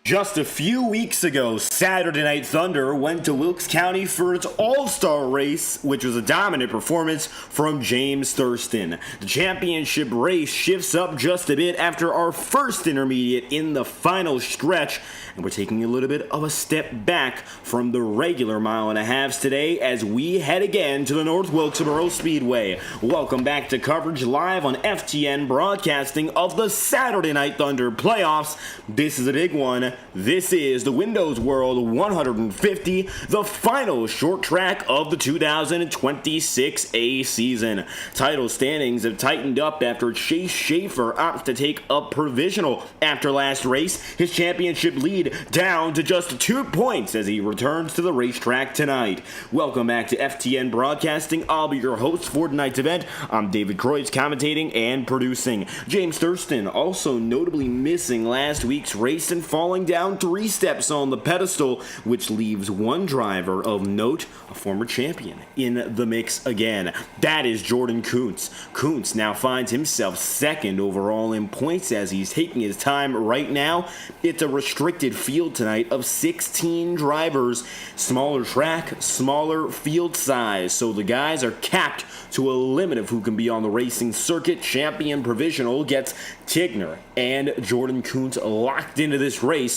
Just a few weeks ago, Saturday Night Thunder went to Wilkes County for its All-Star race, which was a dominant performance from James Thurston. The championship race shifts up just a bit after our first intermediate in the final stretch, and we're taking a little bit of a step back from the regular mile and a halves today as we head again to the North Wilkesboro Speedway. Welcome back to coverage live on FTN Broadcasting of the Saturday Night Thunder playoffs. This is a big one. This is the Windows World 150, the final short track of the 2026 A season. Title standings have tightened up after Chase Schaefer opts to take a provisional after last race. His championship lead down to just 2 points as he returns to the racetrack tonight. Welcome back to FTN Broadcasting. I'll be your host for tonight's event. I'm David Croix, commentating and producing. James Thurston also notably missing last week's race and falling down 3 steps on the pedestal, which leaves one driver of note, a former champion, in the mix again. That is Jordan Kuntz. Kuntz now finds himself second overall in points as he's taking his time right now. It's a restricted field tonight of 16 drivers. Smaller track, smaller field size, so the guys are capped to a limit of who can be on the racing circuit. Champion provisional gets Tigner and Jordan Kuntz locked into this race.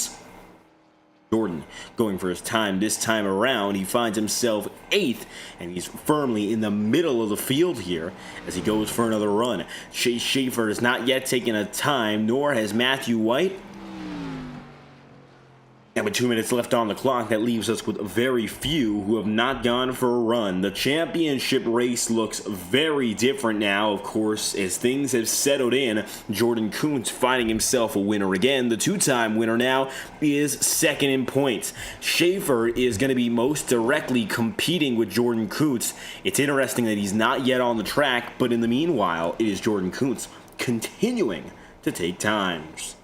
Jordan going for his time this time around. He finds himself 8th, and he's firmly in the middle of the field here as he goes for another run. Chase Schaefer has not yet taken a time, nor has Matthew White. And with 2 minutes left on the clock, that leaves us with very few who have not gone for a run. The championship race looks very different now, of course, as things have settled in. Jordan Kuntz finding himself a winner again. The 2-time winner now is second in points. Schaefer is going to be most directly competing with Jordan Kuntz. It's interesting that he's not yet on the track, but in the meanwhile, it is Jordan Kuntz continuing to take times.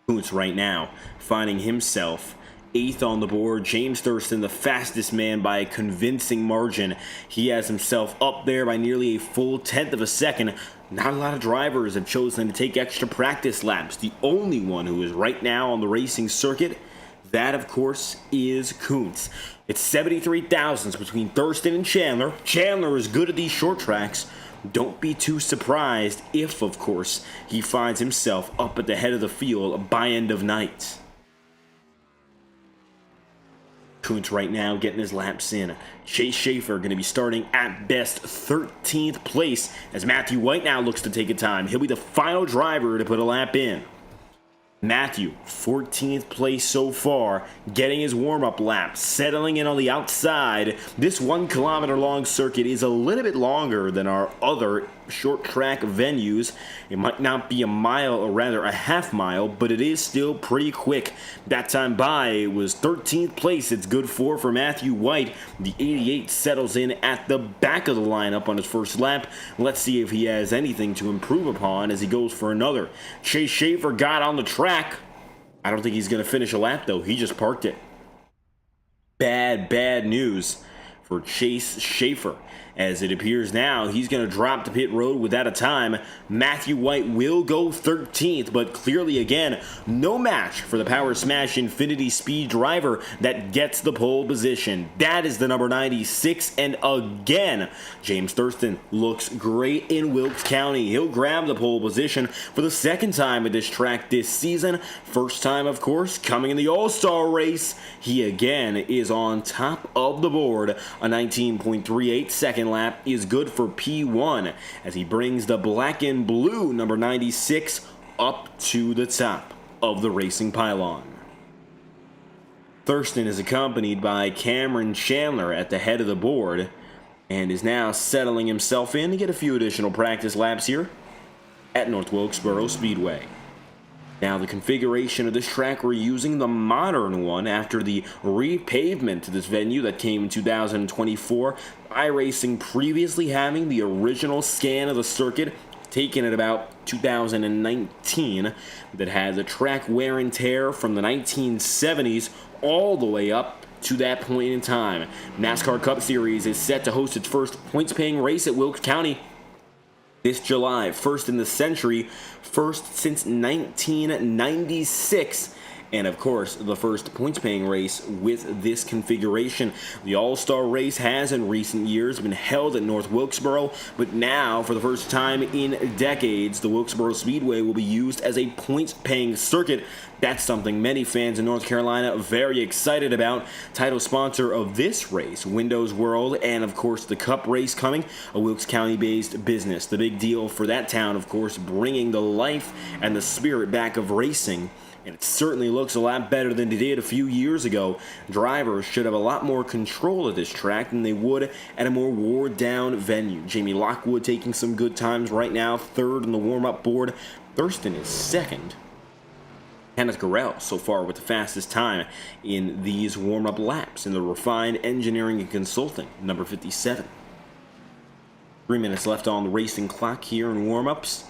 Kuntz right now finding himself 8th on the board. James Thurston, the fastest man by a convincing margin. He has himself up there by nearly a full 1/10 of a second. Not a lot of drivers have chosen to take extra practice laps. The only one who is right now on the racing circuit, that of course is Kuntz. It's 73 thousandths between Thurston and Chandler. Chandler is good at these short tracks. Don't be too surprised if, of course, he finds himself up at the head of the field by end of night. Kuntz right now getting his laps in. Chase Schaefer going to be starting at best 13th place as Matthew White now looks to take a time. He'll be the final driver to put a lap in. Matthew, 14th place so far, getting his warm-up lap, settling in on the outside. This 1 kilometer long circuit is a little bit longer than our other short track venues. It might not be a mile, or rather a half mile, but it is still pretty quick. That time by was 13th place. It's good for Matthew White. The 88 settles in at the back of the lineup on his first lap. Let's see if he has anything to improve upon as he goes for another. Chase Schaefer got on the track. I don't think he's going to finish a lap though. He just parked it. Bad news for Chase Schaefer. As it appears now, he's going to drop to pit road without a time. Matthew White will go 13th, but clearly, again, no match for the Power Smash Infinity Speed driver that gets the pole position. That is the number 96, and again, James Thurston looks great in Wilkes County. He'll grab the pole position for the 2nd time at this track this season. First time, of course, coming in the All-Star race. He, again, is on top of the board. A 19.38 second lap is good for P1 as he brings the black and blue number 96 up to the top of the racing pylon. Thurston is accompanied by Cameron Chandler at the head of the board and is now settling himself in to get a few additional practice laps here at North Wilkesboro Speedway. Now, the configuration of this track, we're using the modern one after the repavement to this venue that came in 2024. iRacing previously having the original scan of the circuit taken at about 2019 that had the track wear and tear from the 1970s all the way up to that point in time. NASCAR Cup Series is set to host its first points-paying race at Wilkes County this July. First in the century, first since 1996. And of course, the first points-paying race with this configuration. The All-Star race has in recent years been held at North Wilkesboro, but now, for the first time in decades, the Wilkesboro Speedway will be used as a points-paying circuit. That's something many fans in North Carolina are very excited about. Title sponsor of this race, Windows World, and of course the Cup race coming, a Wilkes County-based business. The big deal for that town, of course, bringing the life and the spirit back of racing. And it certainly looks a lot better than it did a few years ago. Drivers should have a lot more control of this track than they would at a more wore-down venue. Jamie Lockwood taking some good times right now, third on the warm-up board. Thurston is second. Kenneth Garrell so far with the fastest time in these warm-up laps in the Refined Engineering and Consulting, number 57. 3 minutes left on the racing clock here in warm-ups.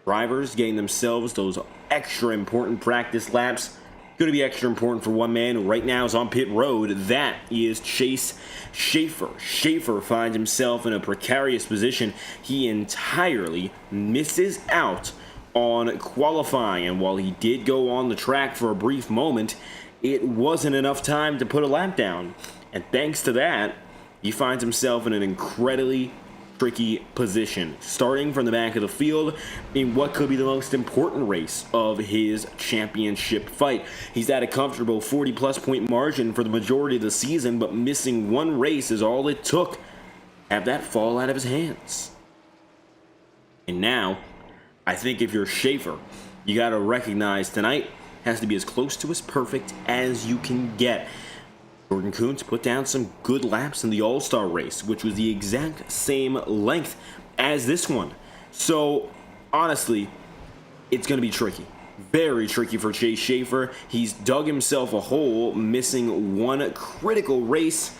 Drivers getting themselves those extra important practice laps. Going to be extra important for one man who right now is on pit road. That is Chase Schaefer. Schaefer finds himself in a precarious position. He entirely misses out on qualifying, and while he did go on the track for a brief moment, it wasn't enough time to put a lap down. And thanks to that, he finds himself in an incredibly tricky position, starting from the back of the field in what could be the most important race of his championship fight. He's at a comfortable 40-plus point margin for the majority of the season, but missing one race is all it took to have that fall out of his hands. And now, I think if you're Schaefer, you got to recognize tonight has to be as close to as perfect as you can get. Jordan Kuntz put down some good laps in the All-Star race, which was the exact same length as this one. So, honestly, it's going to be tricky. Very tricky for Chase Schaefer. He's dug himself a hole, missing one critical race,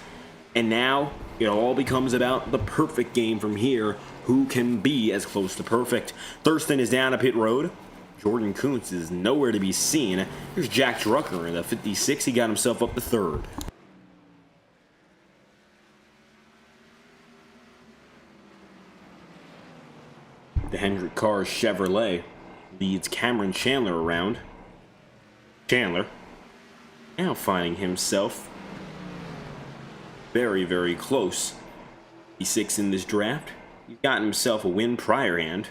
and now it all becomes about the perfect game from here. Who can be as close to perfect? Thurston is down a pit road. Jordan Kuntz is nowhere to be seen. Here's Jack Drucker in the 56. He got himself up to third. The Hendrick Car's Chevrolet leads Cameron Chandler around. Chandler now finding himself very, very close. He's 6 in this draft. He's gotten himself a win prior hand.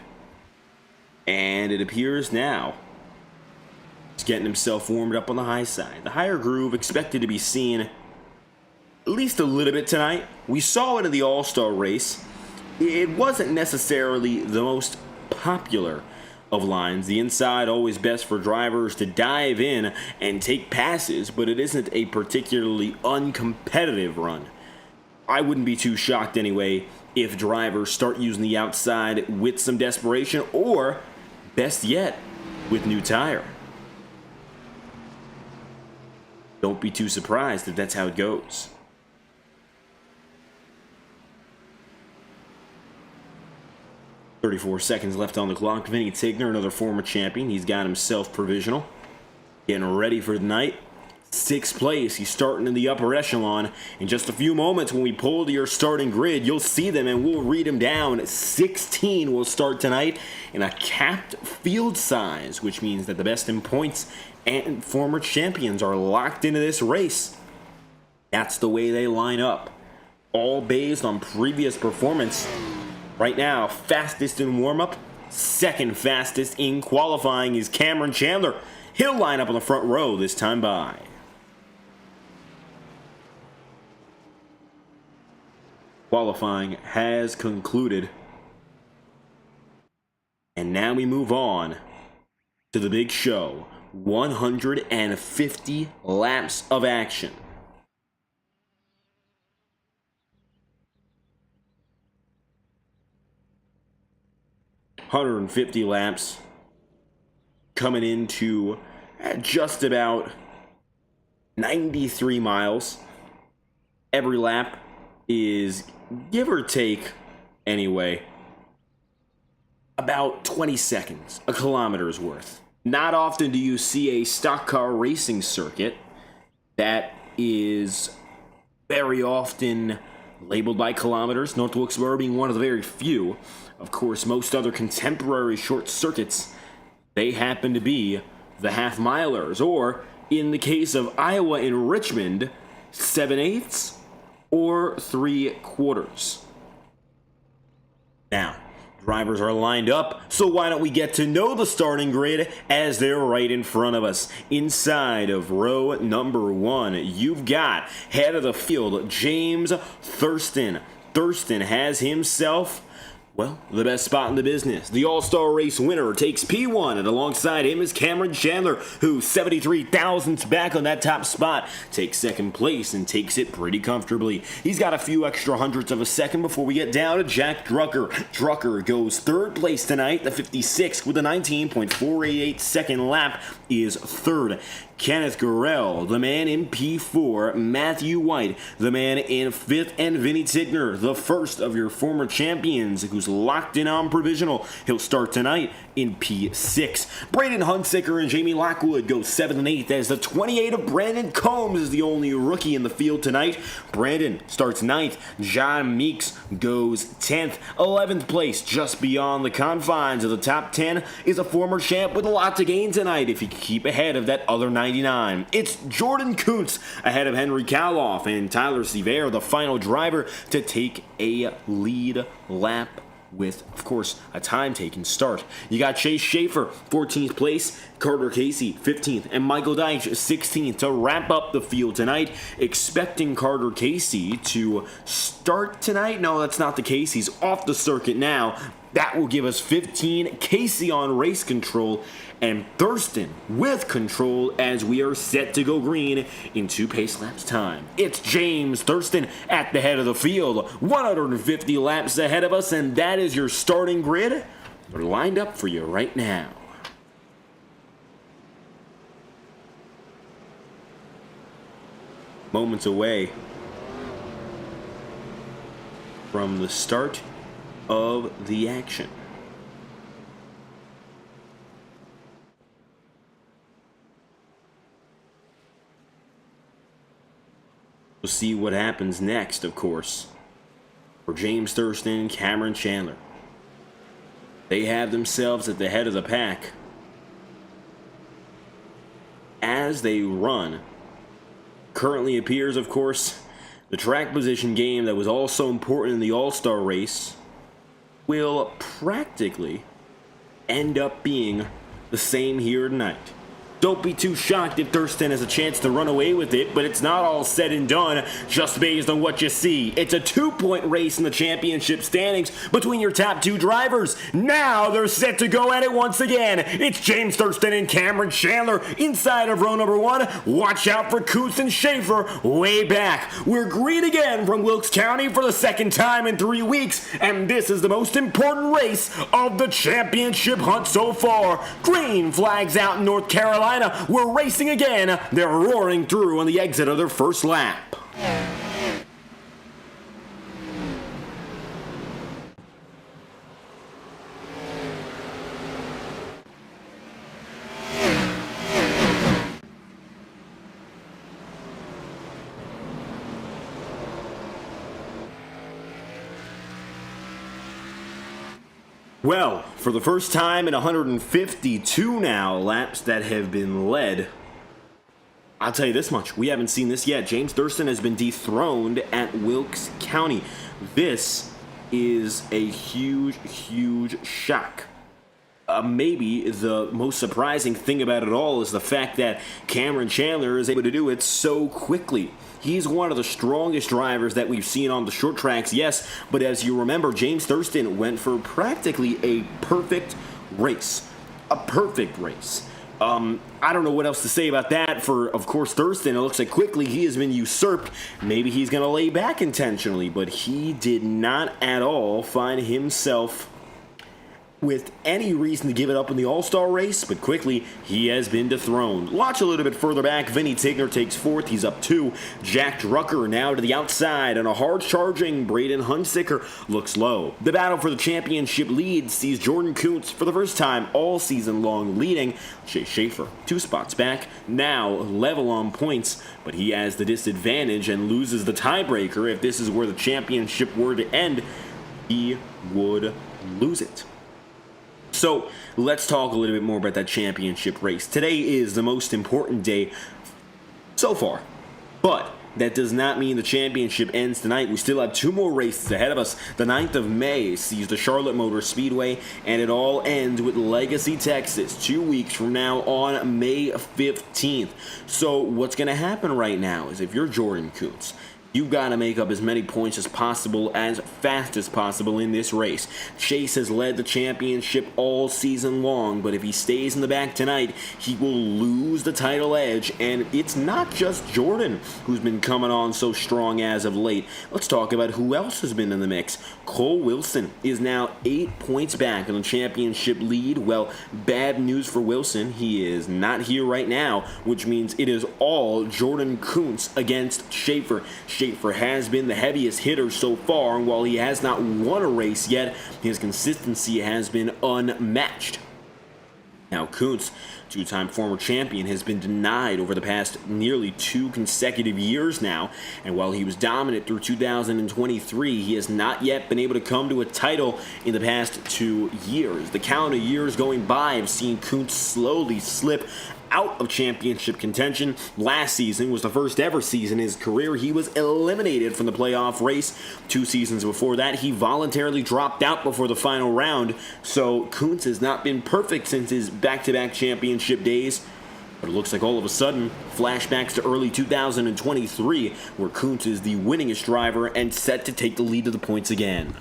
And it appears now he's getting himself warmed up on the high side. The higher groove expected to be seen at least a little bit tonight. We saw it in the All-Star race. It wasn't necessarily the most popular of lines. The inside always best for drivers to dive in and take passes, but it isn't a particularly uncompetitive run. I wouldn't be too shocked anyway if drivers start using the outside with some desperation, or best yet, with new tire. Don't be too surprised if that's how it goes. 34 seconds left on the clock. Vinny Tigner, another former champion. He's got himself provisional. Getting ready for the night. 6th place. He's starting in the upper echelon. In just a few moments, when we pull to your starting grid, you'll see them and we'll read them down. 16 will start tonight in a capped field size, which means that the best in points and former champions are locked into this race. That's the way they line up. All based on previous performance. Right now, fastest in warm-up, second fastest in qualifying is Cameron Chandler. He'll line up on the front row this time by. Qualifying has concluded. And now we move on to the big show. 150 laps of action. ...150 laps coming into just about 93 miles. Every lap is, give or take, anyway, about 20 seconds, a kilometer's worth. Not often do you see a stock car racing circuit that is very often labeled by kilometers, North Wilkesboro being one of the very few. Of course, most other contemporary short circuits, they happen to be the half-milers, or in the case of Iowa and Richmond, 7/8 or 3/4. Now, drivers are lined up, so why don't we get to know the starting grid as they're right in front of us. Inside of row number 1, you've got head of the field, James Thurston. Thurston has himself, well, the best spot in the business. The All-Star Race winner takes P1, and alongside him is Cameron Chandler, who 73 thousandths back on that top spot, takes second place and takes it pretty comfortably. He's got a few extra hundredths of a second before we get down to Jack Drucker. Drucker goes third place tonight, the 56th, with a 19.488 second lap is third. Kenneth Gurrell, the man in P4, Matthew White, the man in 5th, and Vinny Tigner, the first of your former champions, who's locked in on provisional. He'll start tonight in P6. Braden Hunsicker and Jamie Lockwood go 7th and 8th, as the 28 of Brandon Combs is the only rookie in the field tonight. Brandon starts 9th. John Meeks goes 10th. 11th place, just beyond the confines of the top 10, is a former champ with a lot to gain tonight if he can keep ahead of that other 99. It's Jordan Kuntz ahead of Henry Kaloff and Tyler Sevier, the final driver to take a lead lap with, of course, a time-taken start. You got Chase Schaefer, 14th place, Carter Casey, 15th, and Michael Deitch, 16th, to wrap up the field tonight. Expecting Carter Casey to start tonight. No, that's not the case. He's off the circuit now. That will give us 15. Casey on race control, and Thurston with control as we are set to go green in 2 pace laps time. It's James Thurston at the head of the field, 150 laps ahead of us, and that is your starting grid. They're lined up for you right now. Moments away from the start of the action. We'll see what happens next, of course, for James Thurston and Cameron Chandler. They have themselves at the head of the pack as they run. Currently appears, of course, the track position game that was also important in the All-Star race will practically end up being the same here tonight. Don't be too shocked if Thurston has a chance to run away with it, but it's not all said and done just based on what you see. It's a 2-point race in the championship standings between your top 2 drivers. Now they're set to go at it once again. It's James Thurston and Cameron Chandler inside of row number 1. Watch out for Kuntz and Schaefer way back. We're green again from Wilkes County for the second time in 3 weeks, and this is the most important race of the championship hunt so far. Green flags out in North Carolina. We're racing again. They're roaring through on the exit of their first lap. Well, for the first time in 152 now laps that have been led, I'll tell you this much, we haven't seen this yet. James Thurston has been dethroned at Wilkes County. This is a huge, huge shock. Maybe the most surprising thing about it all is the fact that Cameron Chandler is able to do it so quickly. He's one of the strongest drivers that we've seen on the short tracks, yes, but as you remember, James Thurston went for practically a perfect race. A perfect race. I don't know what else to say about that for, of course, Thurston. It looks like quickly he has been usurped. Maybe he's going to lay back intentionally, but he did not at all find himself with any reason to give it up in the All-Star race, but quickly he has been dethroned. Watch a little bit further back. Vinny Tigner takes fourth. He's up 2. Jack Drucker now to the outside, and a hard-charging Braden Hunsicker looks low. The battle for the championship lead sees Jordan Kuntz for the first time all season long leading. Chase Schaefer 2 spots back, now level on points, but he has the disadvantage and loses the tiebreaker. If this is where the championship were to end, he would lose it. So let's talk a little bit more about that championship race. Today is the most important day so far, but that does not mean the championship ends tonight. We still have 2 more races ahead of us. The 9th of May sees the Charlotte Motor Speedway, and it all ends with Legacy, Texas, 2 weeks from now on May 15th. So what's going to happen right now is if you're Jordan Kuntz, you've got to make up as many points as possible, as fast as possible in this race. Chase has led the championship all season long, but if he stays in the back tonight, he will lose the title edge, and it's not just Jordan who's been coming on so strong as of late. Let's talk about who else has been in the mix. Cole Wilson is now 8 points back on the championship lead. Well, bad news for Wilson. He is not here right now, which means it is all Jordan Kuntz against Schaefer. Schaefer has been the heaviest hitter so far, and while he has not won a race yet, his consistency has been unmatched. Now, Kuntz, 2-time former champion, has been denied over the past nearly 2 consecutive years now, and while he was dominant through 2023, he has not yet been able to come to a title in the past 2 years. The count of years going by have seen Kuntz slowly slip out of championship contention. Last season was the first ever season in his career he was eliminated from the playoff race. 2 seasons before that, he voluntarily dropped out before the final round. So Kuntz has not been perfect since his back-to-back championship days. But it looks like all of a sudden, flashbacks to early 2023, where Kuntz is the winningest driver and set to take the lead to the points again.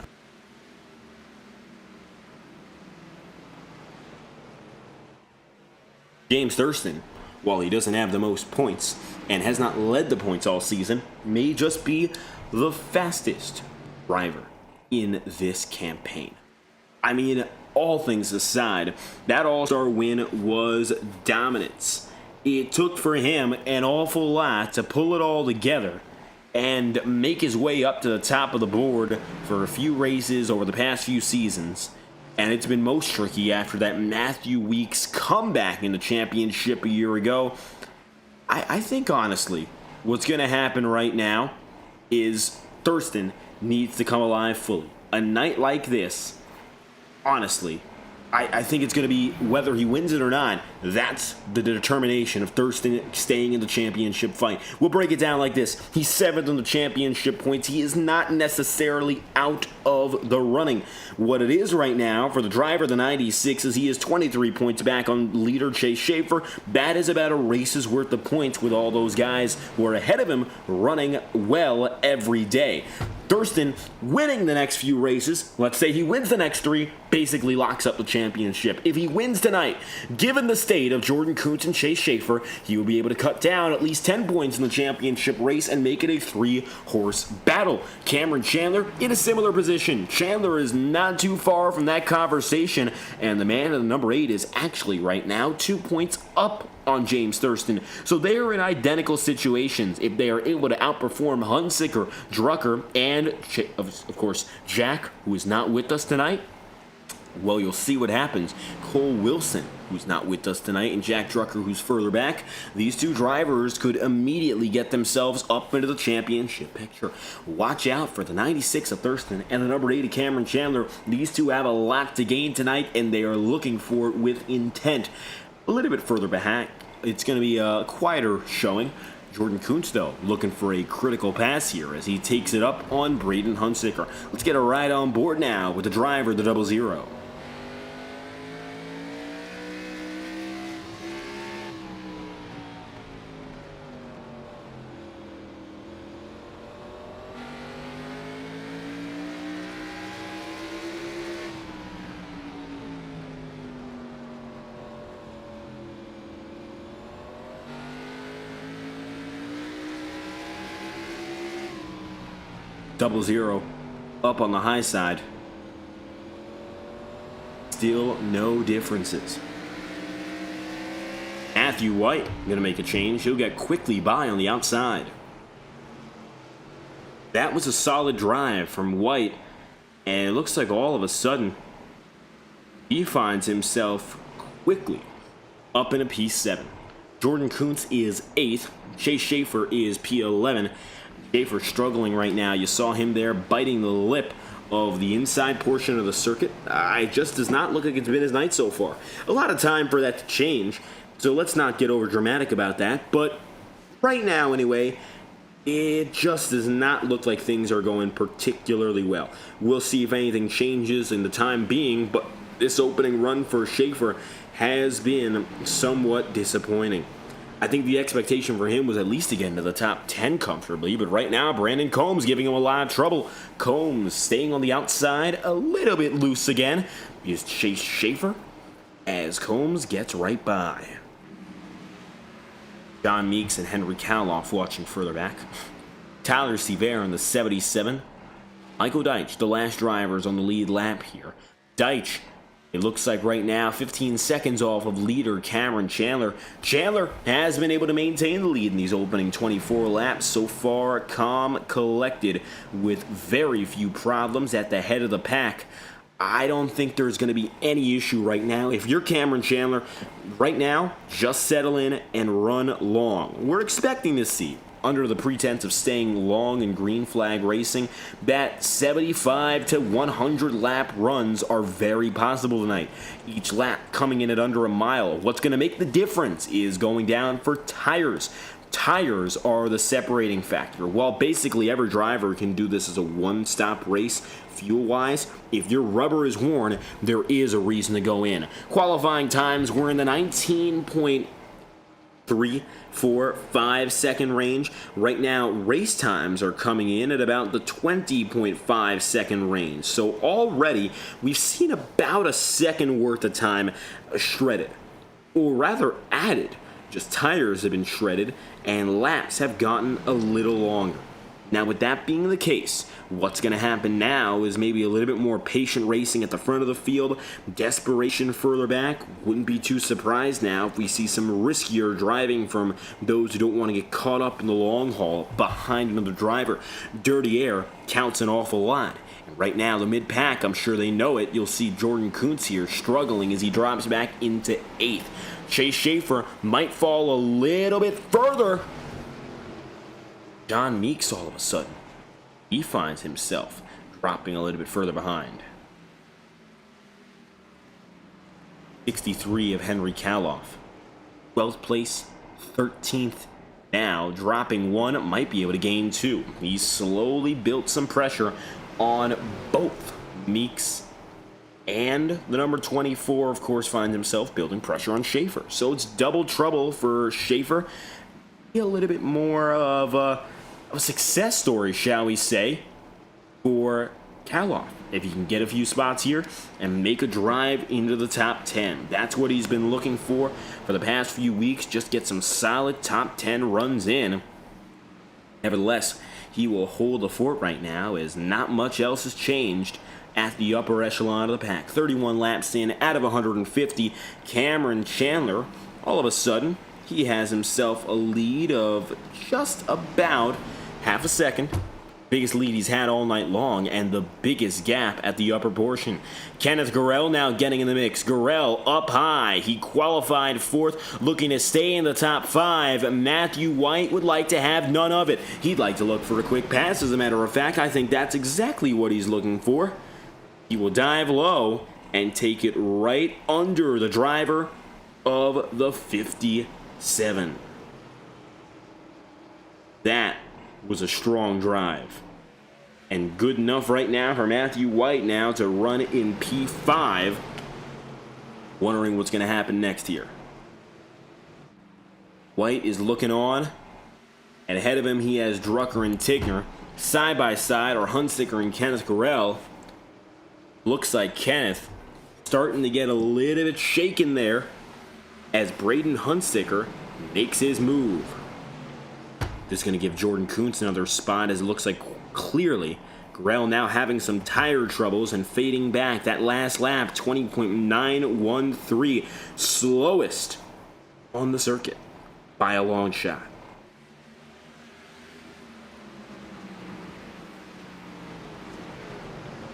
James Thurston, while he doesn't have the most points and has not led the points all season, may just be the fastest driver in this campaign. I mean, all things aside, that All-Star win was dominance. It took for him an awful lot to pull it all together and make his way up to the top of the board for a few races over the past few seasons. And it's been most tricky after that Matthew Weeks comeback in the championship a year ago. I think, honestly, what's going to happen right now is Thurston needs to come alive fully. A night like this, honestly, I think it's going to be whether he wins it or not. That's the determination of Thurston staying in the championship fight. We'll break it down like this. He's 7th in the championship points. He is not necessarily out of the running. What it is right now for the driver, the 96, is he is 23 points back on leader Chase Schaefer. That is about a race's worth of points with all those guys who are ahead of him running well every day. Thurston winning the next few races, let's say he wins the next 3, basically locks up the championship. If he wins tonight, given the state of Jordan Kuntz and Chase Schaefer, he will be able to cut down at least 10 points in the championship race and make it a 3-horse battle. Cameron Chandler in a similar position. Chandler is not too far from that conversation, and the man in the number 8 is actually right now 2 points up on James Thurston. So they are in identical situations if they are able to outperform Hunsicker, Drucker, and of course Jack, who is not with us tonight. Well, you'll see what happens. Cole Wilson, who's not with us tonight, and Jack Drucker, who's further back. These 2 drivers could immediately get themselves up into the championship picture. Watch out for the 96 of Thurston and the number 8 of Cameron Chandler. These 2 have a lot to gain tonight, and they are looking for it with intent. A little bit further back, it's going to be a quieter showing. Jordan Kuntz, though, looking for a critical pass here as he takes it up on Braden Hunsicker. Let's get a ride on board now with the driver, the 00. Double zero up on the high side. Still no differences. Matthew White going to make a change. He'll get quickly by on the outside. That was a solid drive from White, and it looks like all of a sudden he finds himself quickly up in a P7. Jordan Kuntz is 8th. Chase Schaefer is P11. Schaefer struggling right now. You saw him there biting the lip of the inside portion of the circuit. It just does not look like it's been his night so far. A lot of time for that to change, so let's not get over dramatic about that. But right now, anyway, it just does not look like things are going particularly well. We'll see if anything changes in the time being, but this opening run for Schaefer has been somewhat disappointing. I think the expectation for him was at least to get into the top 10 comfortably, but right now Brandon Combs giving him a lot of trouble. Combs staying on the outside, a little bit loose again, is Chase Schaefer as Combs gets right by. John Meeks and Henry Kaloff watching further back. Tyler Seaver in the 77. Michael Deitch, the last drivers on the lead lap here. Deitch, it looks like right now 15 seconds off of leader Cameron Chandler. Chandler has been able to maintain the lead in these opening 24 laps. So far, calm, collected, with very few problems at the head of the pack. I don't think there's going to be any issue right now. If you're Cameron Chandler, right now, just settle in and run long. We're expecting to see, under the pretense of staying long in green flag racing, that 75 to 100 lap runs are very possible tonight. Each lap coming in at under a mile. What's going to make the difference is going down for tires. Tires are the separating factor. While basically every driver can do this as a one-stop race, fuel-wise, if your rubber is worn, there is a reason to go in. Qualifying times were in the 19.3, 4, 5 second range. Right now, race times are coming in at about the 20.5 second range. So already, we've seen about a second worth of time shredded, or rather added. Just tires have been shredded, and laps have gotten a little longer. Now, with that being the case, what's going to happen now is maybe a little bit more patient racing at the front of the field, desperation further back. Wouldn't be too surprised now if we see some riskier driving from those who don't want to get caught up in the long haul behind another driver. Dirty air counts an awful lot. And right now, the mid-pack, I'm sure they know it. You'll see Jordan Kuntz here struggling as he drops back into 8th. Chase Schaefer might fall a little bit further. John Meeks, all of a sudden, he finds himself dropping a little bit further behind. 63 of Henry Kaloff. 12th place, 13th now, dropping 1, might be able to gain 2. He's slowly built some pressure on both Meeks and the number 24, of course, finds himself building pressure on Schaefer. So it's double trouble for Schaefer. A little bit more of a success story, shall we say, for Kaloff. If he can get a few spots here and make a drive into the top 10. That's what he's been looking for the past few weeks. Just get some solid top 10 runs in. Nevertheless, he will hold the fort right now as not much else has changed at the upper echelon of the pack. 31 laps in out of 150. Cameron Chandler, all of a sudden, he has himself a lead of just about half a second. Biggest lead he's had all night long, and the biggest gap at the upper portion. Kenneth Gurrell now getting in the mix. Gurrell up high. He qualified 4th, looking to stay in the top 5. Matthew White would like to have none of it. He'd like to look for a quick pass, as a matter of fact. I think that's exactly what he's looking for. He will dive low and take it right under the driver of the 57. That was a strong drive. And good enough right now for Matthew White now to run in P5. Wondering what's going to happen next here. White is looking on. And ahead of him he has Drucker and Tigner. Side by side are Hunsicker and Kenneth Gurrell. Looks like Kenneth starting to get a little bit shaken there as Braden Hunsicker makes his move. This is going to give Jordan Kuntz another spot, as it looks like clearly Grell now having some tire troubles and fading back. That last lap, 20.913, slowest on the circuit by a long shot.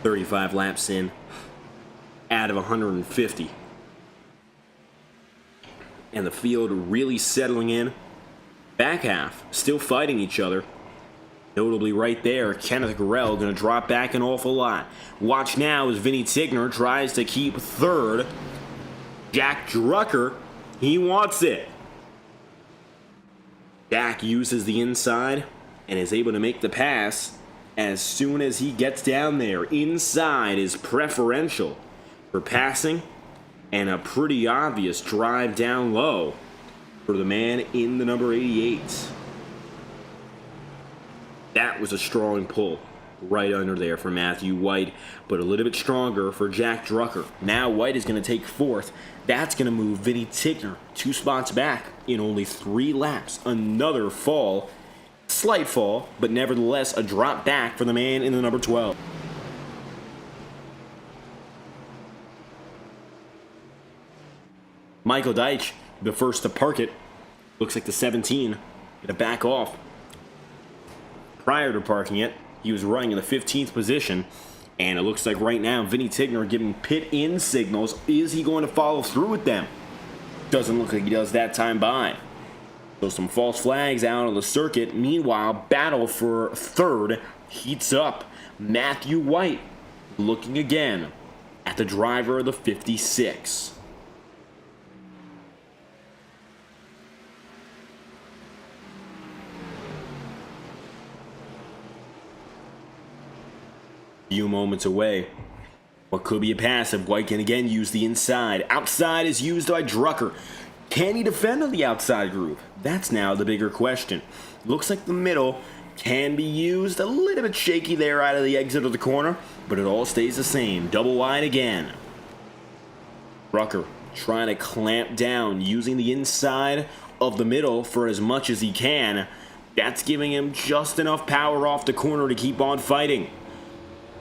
"35 laps in, out of 150. And the field really settling in. Back half, still fighting each other. Notably right there, Kenneth Grell going to drop back an awful lot. Watch now as Vinny Tigner tries to keep third. Jack Drucker, he wants it. Jack uses the inside and is able to make the pass as soon as he gets down there. Inside is preferential for passing, and a pretty obvious drive down low for the man in the number 88. That was a strong pull right under there for Matthew White, but a little bit stronger for Jack Drucker. Now White is going to take fourth. That's going to move Vinny Tigner 2 spots back in only 3 laps. Another fall, slight fall, but nevertheless a drop back for the man in the number 12. Michael Deitch, the first to park it. Looks like the 17 gonna back off. Prior to parking it, he was running in the 15th position, and it looks like right now Vinny Tigner giving pit in signals. Is he going to follow through with them? Doesn't look like he does that time by. So some false flags out on the circuit. Meanwhile, battle for third heats up. Matthew White looking again at the driver of the 56. Few moments away. What could be a pass if White can again use the inside. Outside is used by Drucker. Can he defend on the outside groove? That's now the bigger question. Looks like the middle can be used. A little bit shaky there out of the exit of the corner, but it all stays the same. Double wide again. Drucker trying to clamp down, using the inside of the middle for as much as he can. That's giving him just enough power off the corner to keep on fighting.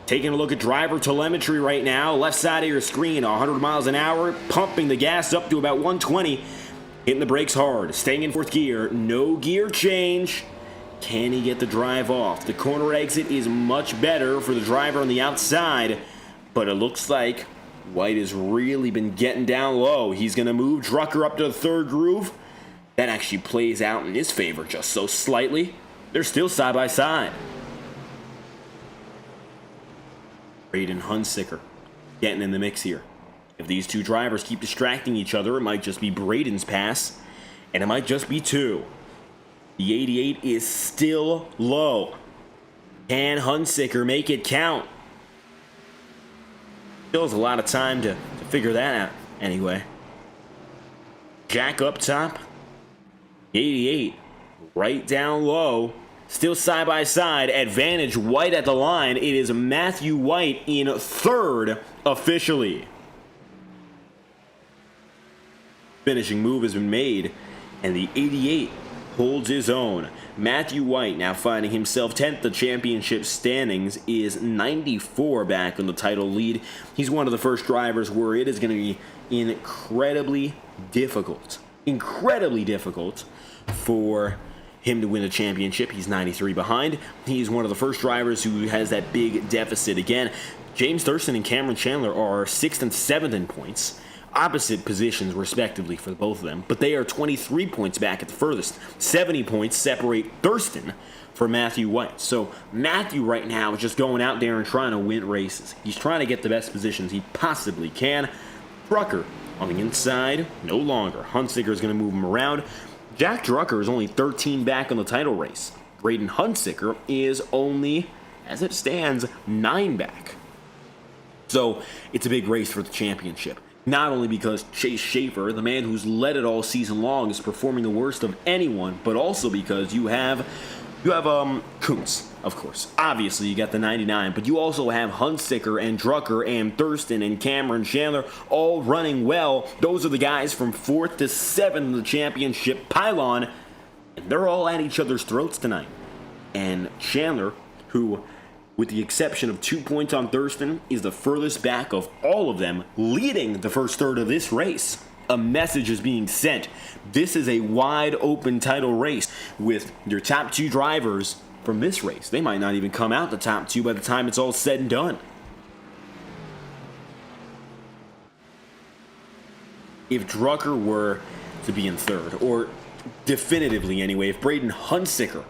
Taking a look at driver telemetry right now. Left side of your screen, 100 miles an hour, pumping the gas up to about 120. Hitting the brakes hard, staying in 4th gear. No gear change. Can he get the drive off? The corner exit is much better for the driver on the outside, but it looks like White has really been getting down low. He's going to move Drucker up to the 3rd groove. That actually plays out in his favor just so slightly. They're still side by side. Braden Hunsicker getting in the mix here. If these two drivers keep distracting each other, it might just be Braden's pass, and it might just be 2. The 88 is still low. Can Hunsicker make it count? Still has a lot of time to figure that out anyway. Jack up top. 88 right down low. Still side by side. Advantage White at the line. It is Matthew White in 3rd officially. Finishing move has been made, and the 88 holds his own. Matthew White now finding himself 10th. The championship standings is 94 back on the title lead. He's one of the first drivers where it is going to be incredibly difficult for him to win the championship. He's 93 behind. He's one of the first drivers who has that big deficit. Again, James Thurston and Cameron Chandler are 6th and 7th in points. Opposite positions, respectively, for both of them. But they are 23 points back at the furthest. 70 points separate Thurston from Matthew White. So Matthew right now is just going out there and trying to win races. He's trying to get the best positions he possibly can. Drucker on the inside, no longer. Hunsicker is going to move him around. Jack Drucker is only 13 back on the title race. Braden Hunsicker is only, as it stands, 9 back. So it's a big race for the championship. Not only because Chase Schaefer, the man who's led it all season long, is performing the worst of anyone, but also because you have Kuntz, of course. Obviously, you got the 99, but you also have Hunsicker and Drucker and Thurston and Cameron Chandler all running well. Those are the guys from 4th to 7th in the championship pylon, and they're all at each other's throats tonight. And Chandler, who with the exception of 2 points on Thurston, is the furthest back of all of them, leading the first third of this race. A message is being sent. This is a wide open title race with your top 2 drivers from this race. They might not even come out the top 2 by the time it's all said and done. If Drucker were to be in third, or definitively anyway, if Braden Hunsicker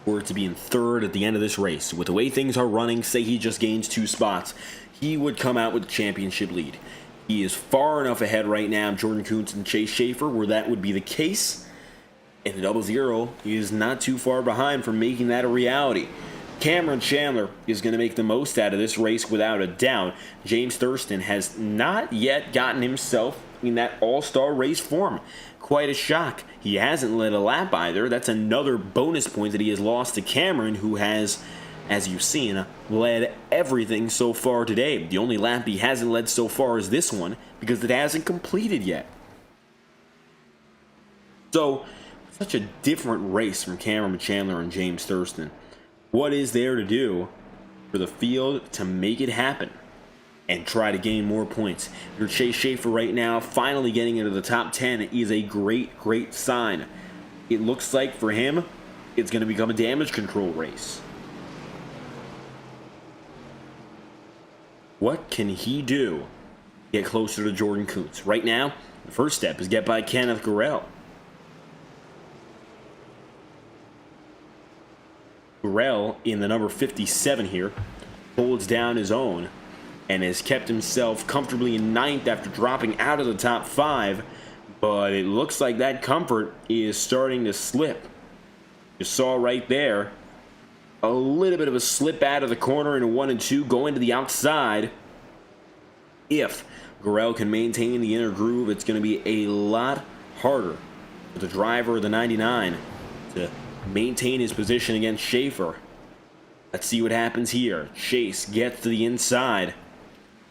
were to be in third at the end of this race, with the way things are running, say he just gains 2 spots, he would come out with the championship lead. He is far enough ahead right now of Jordan Kuntz and Chase Schaefer where that would be the case. And the double zero is not too far behind from making that a reality. Cameron Chandler is going to make the most out of this race without a doubt. James Thurston has not yet gotten himself in that all-star race form. Quite a shock. He hasn't led a lap either. That's another bonus point that he has lost to Cameron, who has, as you've seen, led everything so far today. The only lap he hasn't led so far is this one, because it hasn't completed yet. So, such a different race from Cameron Chandler and James Thurston. What is there to do for the field to make it happen and try to gain more points? Your Chase Schaefer right now, finally getting into the top 10, is a great, great sign. It looks like for him, it's going to become a damage control race. What can he do to get closer to Jordan Kuntz? Right now, the first step is get by Kenneth Gurrell. Gurrell, in the number 57 here, holds down his own and has kept himself comfortably in 9th after dropping out of the top 5, but it looks like that comfort is starting to slip. You saw right there a little bit of a slip out of the corner into 1 and 2, going to the outside. If Gurrell can maintain the inner groove, it's going to be a lot harder for the driver of the 99 to maintain his position against Schaefer. Let's see what happens here. Chase gets to the inside,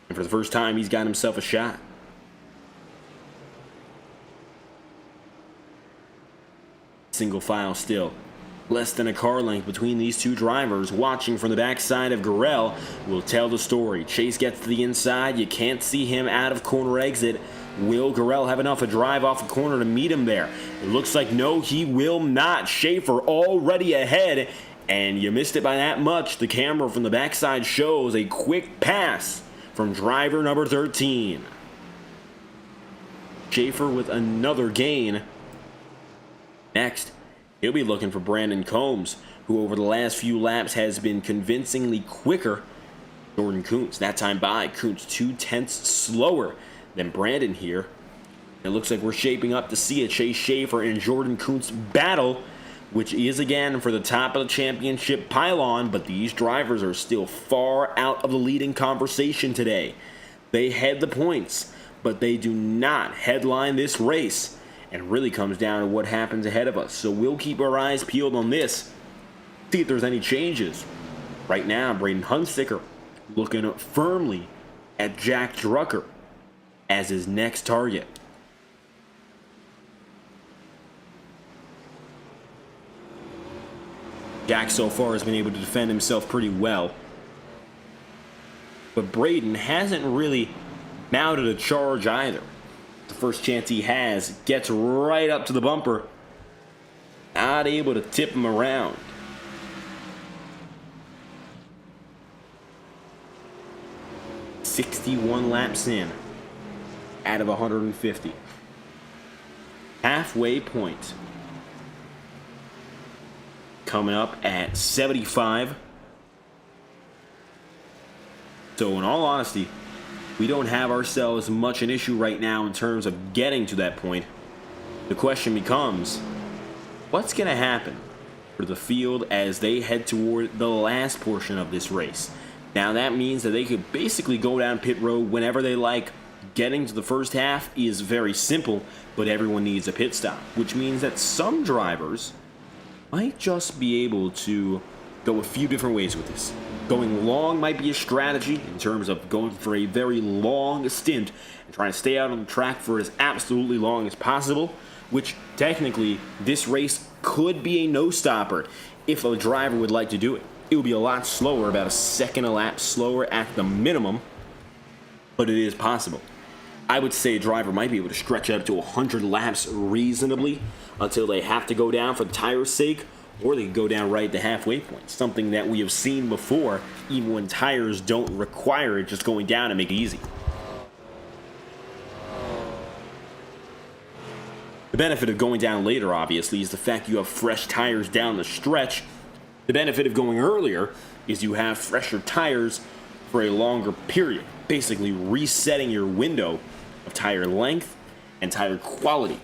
and for the first time, he's got himself a shot. Single file still. Less than a car length between these 2 drivers. Watching from the backside of Gurrell will tell the story. Chase gets to the inside. You can't see him out of corner exit. Will Gurrell have enough to drive off the corner to meet him there? It looks like no, he will not. Schaefer already ahead, and you missed it by that much. The camera from the backside shows a quick pass from driver number 13. Schaefer with another gain. Next, he'll be looking for Brandon Combs, who over the last few laps has been convincingly quicker. Jordan Kuntz, that time by Kuntz 2/10 slower than Brandon here. It looks like we're shaping up to see a Chase Schaefer and Jordan Kuntz battle, which is again for the top of the championship pylon, but these drivers are still far out of the leading conversation today. They head the points, but they do not headline this race, and really comes down to what happens ahead of us. So we'll keep our eyes peeled on this, see if there's any changes. Right now, Braden Hunsicker looking firmly at Jack Drucker as his next target. Jack so far has been able to defend himself pretty well, but Braden hasn't really mounted a charge either. The first chance he has, gets right up to the bumper, not able to tip him around. "61 laps in out of 150. Halfway point coming up at 75. So in all honesty, we don't have ourselves much an issue right now in terms of getting to that point. The question becomes, what's going to happen for the field as they head toward the last portion of this race? Now that means that they could basically go down pit road whenever they like. Getting to the first half is very simple, but everyone needs a pit stop, which means that some drivers might just be able to go a few different ways with this. Going long might be a strategy in terms of going for a very long stint and trying to stay out on the track for as absolutely long as possible, which technically this race could be a no-stopper if a driver would like to do it. It would be a lot slower, about a second a lap slower at the minimum, but it is possible. I would say a driver might be able to stretch out to 100 laps reasonably until they have to go down for the tire's sake, or they can go down right at the halfway point. Something that we have seen before, even when tires don't require it, just going down and make it easy. The benefit of going down later, obviously, is the fact you have fresh tires down the stretch. The benefit of going earlier is you have fresher tires for a longer period, basically resetting your window of tire length and tire quality,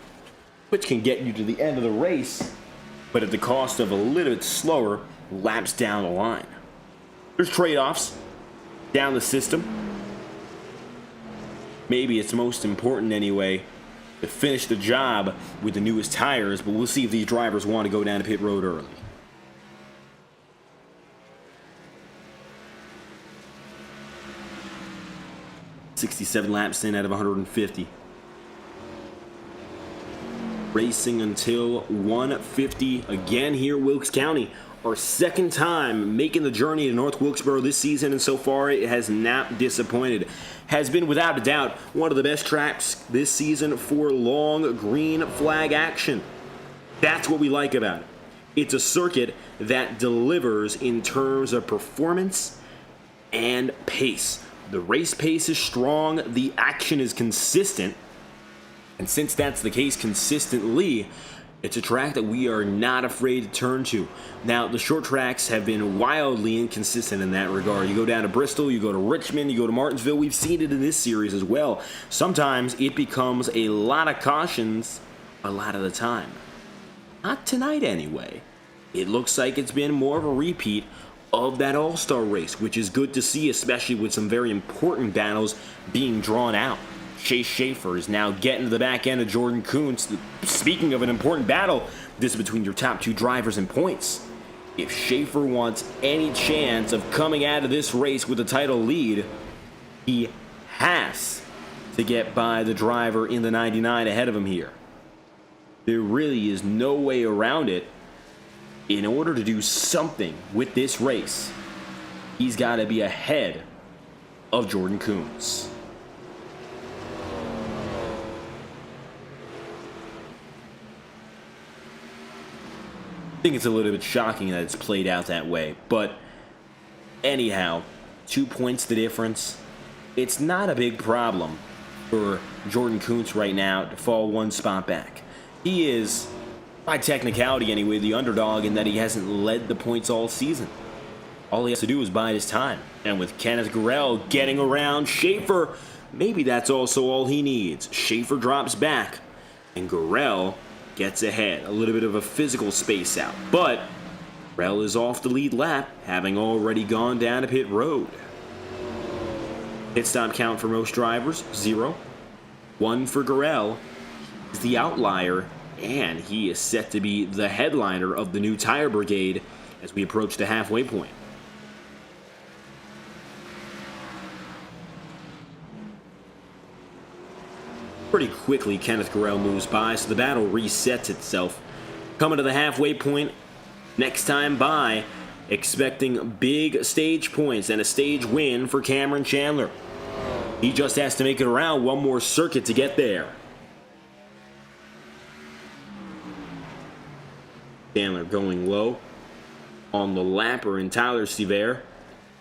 which can get you to the end of the race, but at the cost of a little bit slower laps down the line. There's trade-offs down the system. Maybe it's most important anyway to finish the job with the newest tires, but we'll see if these drivers want to go down to pit road early. .67 laps in out of 150. Racing until 150 again here at Wilkes County. Our second time making the journey to North Wilkesboro this season, and so far it has not disappointed. Has been without a doubt one of the best tracks this season for long green flag action. That's what we like about it. It's a circuit that delivers in terms of performance and pace. The race pace is strong, the action is consistent, and since that's the case consistently, it's a track that we are not afraid to turn to. Now, the short tracks have been wildly inconsistent in that regard. You go down to Bristol, you go to Richmond, you go to Martinsville. We've seen it in this series as well. Sometimes it becomes a lot of cautions a lot of the time. Not tonight anyway. It looks like it's been more of a repeat of that all-star race, which is good to see, especially with some very important battles being drawn out. Chase Schaefer is now getting to the back end of Jordan Kuntz. Speaking of an important battle, this is between your top two drivers in points. If Schaefer wants any chance of coming out of this race with a title lead, he has to get by the driver in the 99 ahead of him here. There really is no way around it. In order to do something with this race, he's got to be ahead of Jordan Kuntz. I think it's a little bit shocking that it's played out that way, but anyhow, 2 points the difference. It's not a big problem for Jordan Kuntz right now to fall one spot back. He is, by technicality anyway, the underdog in that he hasn't led the points all season. All he has to do is bide his time. And with Kenneth Gurrell getting around Schaefer, maybe that's also all he needs. Schaefer drops back, and Gurrell gets ahead. A little bit of a physical space out. But Gurrell is off the lead lap, having already gone down to pit road. Pit stop count for most drivers, 0. 1 for Gurrell. He's the outlier, and he is set to be the headliner of the new tire brigade as we approach the halfway point. Pretty quickly, Kenneth Gurrell moves by, so the battle resets itself. Coming to the halfway point, next time by, expecting big stage points and a stage win for Cameron Chandler. He just has to make it around one more circuit to get there. Chandler going low on the lapper in Tyler Sevier.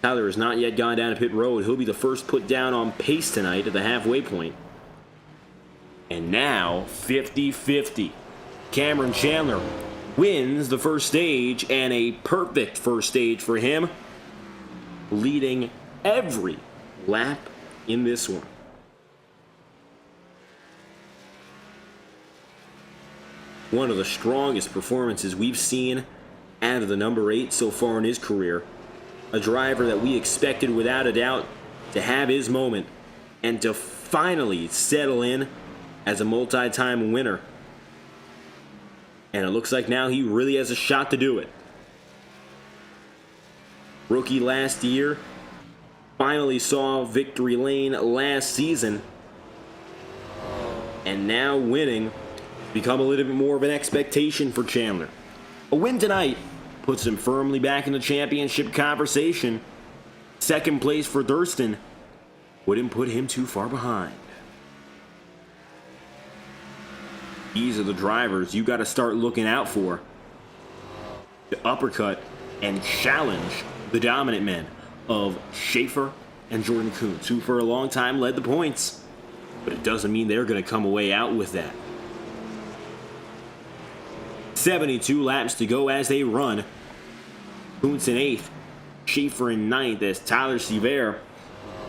Tyler has not yet gone down to pit road. He'll be the first put down on pace tonight at the halfway point. And now, 50-50. Cameron Chandler wins the first stage, and a perfect first stage for him, leading every lap in this one. One of the strongest performances we've seen out of the number 8 so far in his career. A driver that we expected without a doubt to have his moment and to finally settle in as a multi-time winner. And it looks like now he really has a shot to do it. Rookie last year, finally saw victory lane last season, and now winning become a little bit more of an expectation for Chandler. A win tonight puts him firmly back in the championship conversation. Second place for Thurston wouldn't put him too far behind. These are the drivers you got to start looking out for to uppercut and challenge the dominant men of Schaefer and Jordan Kuntz, who for a long time led the points, but it doesn't mean they're going to come away out with that. 72 laps to go as they run. Kuntz in 8th, Schaefer in 9th as Tyler Sevier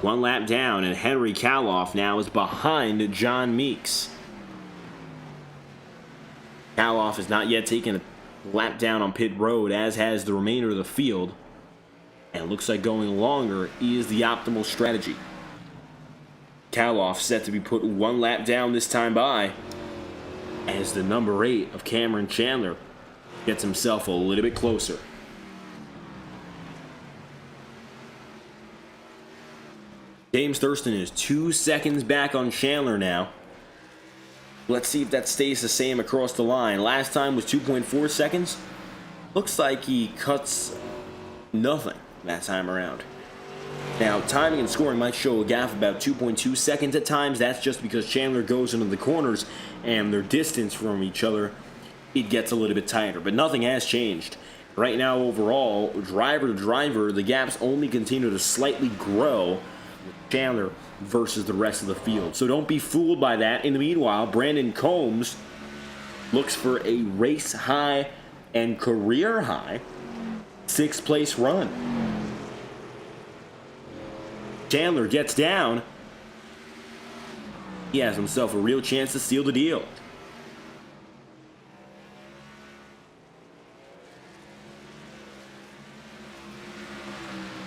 1 lap down, and Henry Kaloff now is behind John Meeks. Kaloff has not yet taken a lap down on pit road, as has the remainder of the field, and it looks like going longer is the optimal strategy. Kaloff set to be put 1 lap down this time by, as the number 8 of Cameron Chandler gets himself a little bit closer. James Thurston is 2 seconds back on Chandler now. Let's see if that stays the same across the line. Last time was 2.4 seconds. Looks like he cuts nothing that time around. Now, timing and scoring might show a gap of about 2.2 seconds at times. That's just because Chandler goes into the corners and their distance from each other, it gets a little bit tighter. But nothing has changed. Right now, overall, driver to driver, the gaps only continue to slightly grow with Chandler versus the rest of the field. So don't be fooled by that. In the meanwhile, Brandon Combs looks for a race high and career high 6th place run. Chandler gets down. He has himself a real chance to seal the deal.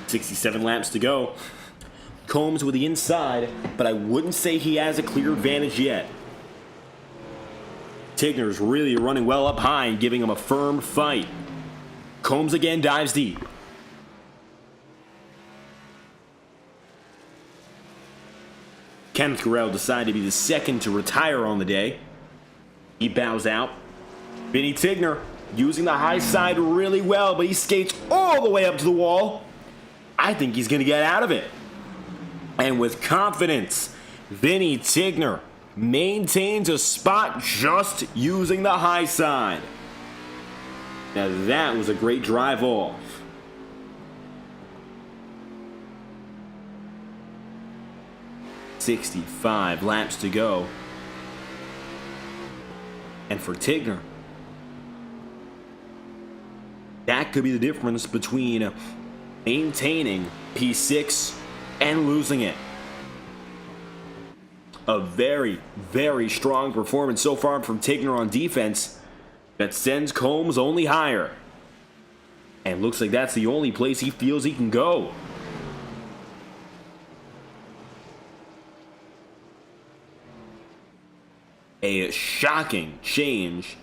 .67 laps to go. Combs with the inside, but I wouldn't say he has a clear advantage yet. Tigner's really running well up high and giving him a firm fight. Combs again dives deep. Kenneth Gurrell decided to be the second to retire on the day. He bows out. Vinny Tigner using the high side really well, but he skates all the way up to the wall. I think he's going to get out of it. And with confidence, Vinny Tigner maintains a spot just using the high side. Now that was a great drive off. .65 laps to go. And for Tigner, that could be the difference between maintaining P6 and losing it. A very, very strong performance so far from Tigner on defense that sends Combs only higher. And looks like that's the only place he feels he can go. A shocking change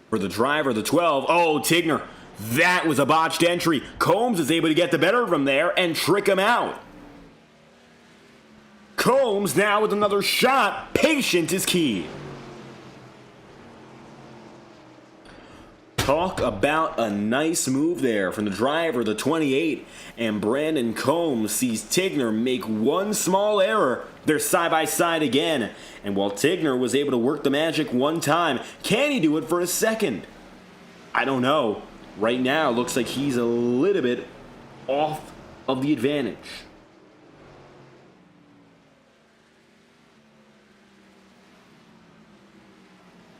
for the driver, the 12. Oh, Tigner, that was a botched entry. Combs is able to get the better of him there and trick him out. Combs now with another shot. Patience is key. Talk about a nice move there from the driver, the 28, and Brandon Combs sees Tigner make one small error. They're side by side again, and while Tigner was able to work the magic one time, can he do it for a second? I don't know. Right now, looks like he's a little bit off of the advantage.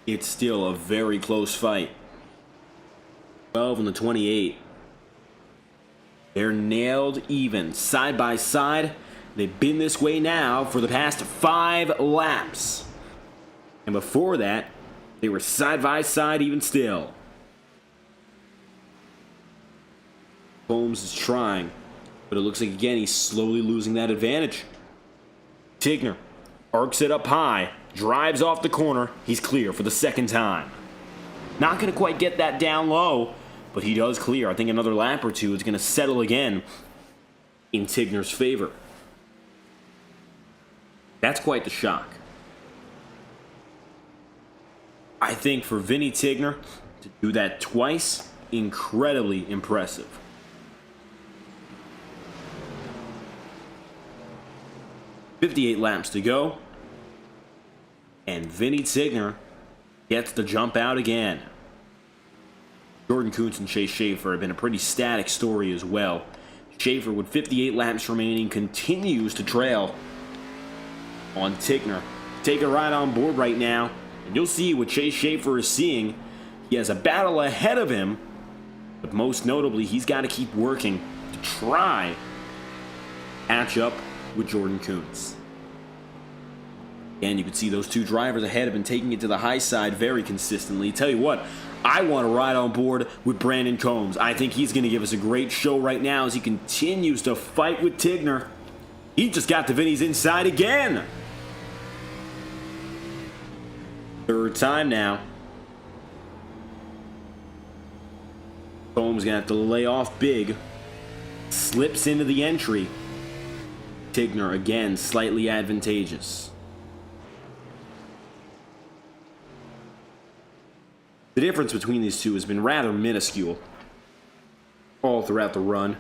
It's still a very close fight. 12 and the 28. They're nailed even, side by side. They've been this way now for the past 5 laps. And before that, they were side by side even still. Combs is trying, but it looks like again he's slowly losing that advantage. Tigner arcs it up high, drives off the corner. He's clear for the second time. Not going to quite get that down low, but he does clear. I think another lap or two is going to settle again in Tigner's favor. That's quite the shock. I think for Vinny Tigner to do that twice incredibly impressive. .58 laps to go, and Vinny Tigner gets the jump out again. Jordan Kuntz and Chase Schaefer have been a pretty static story as well. Schaefer, with 58 laps remaining, continues to trail on Tigner. Take a ride on board right now, and you'll see what Chase Schaefer is seeing. He has a battle ahead of him, but most notably, he's got to keep working to try catch up with Jordan Kuntz. And you can see those two drivers ahead have been taking it to the high side very consistently. Tell you what, I want to ride on board with Brandon Combs. I think he's going to give us a great show right now as he continues to fight with Tigner. He just got to Vinny's inside again. Third time now. Combs going to have to lay off big. Slips into the entry. Tigner again slightly advantageous. The difference between these two has been rather minuscule all throughout the run.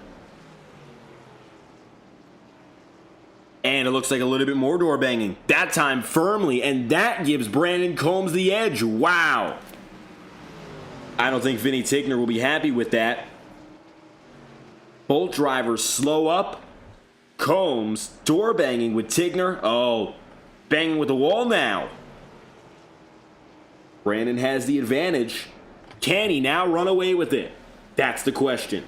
And it looks like a little bit more door banging. That time firmly, and that gives Brandon Combs the edge. Wow. I don't think Vinny Tigner will be happy with that. Both drivers slow up. Combs door banging with Tigner. Oh, banging with the wall now. Brandon has the advantage. Can he now run away with it? That's the question.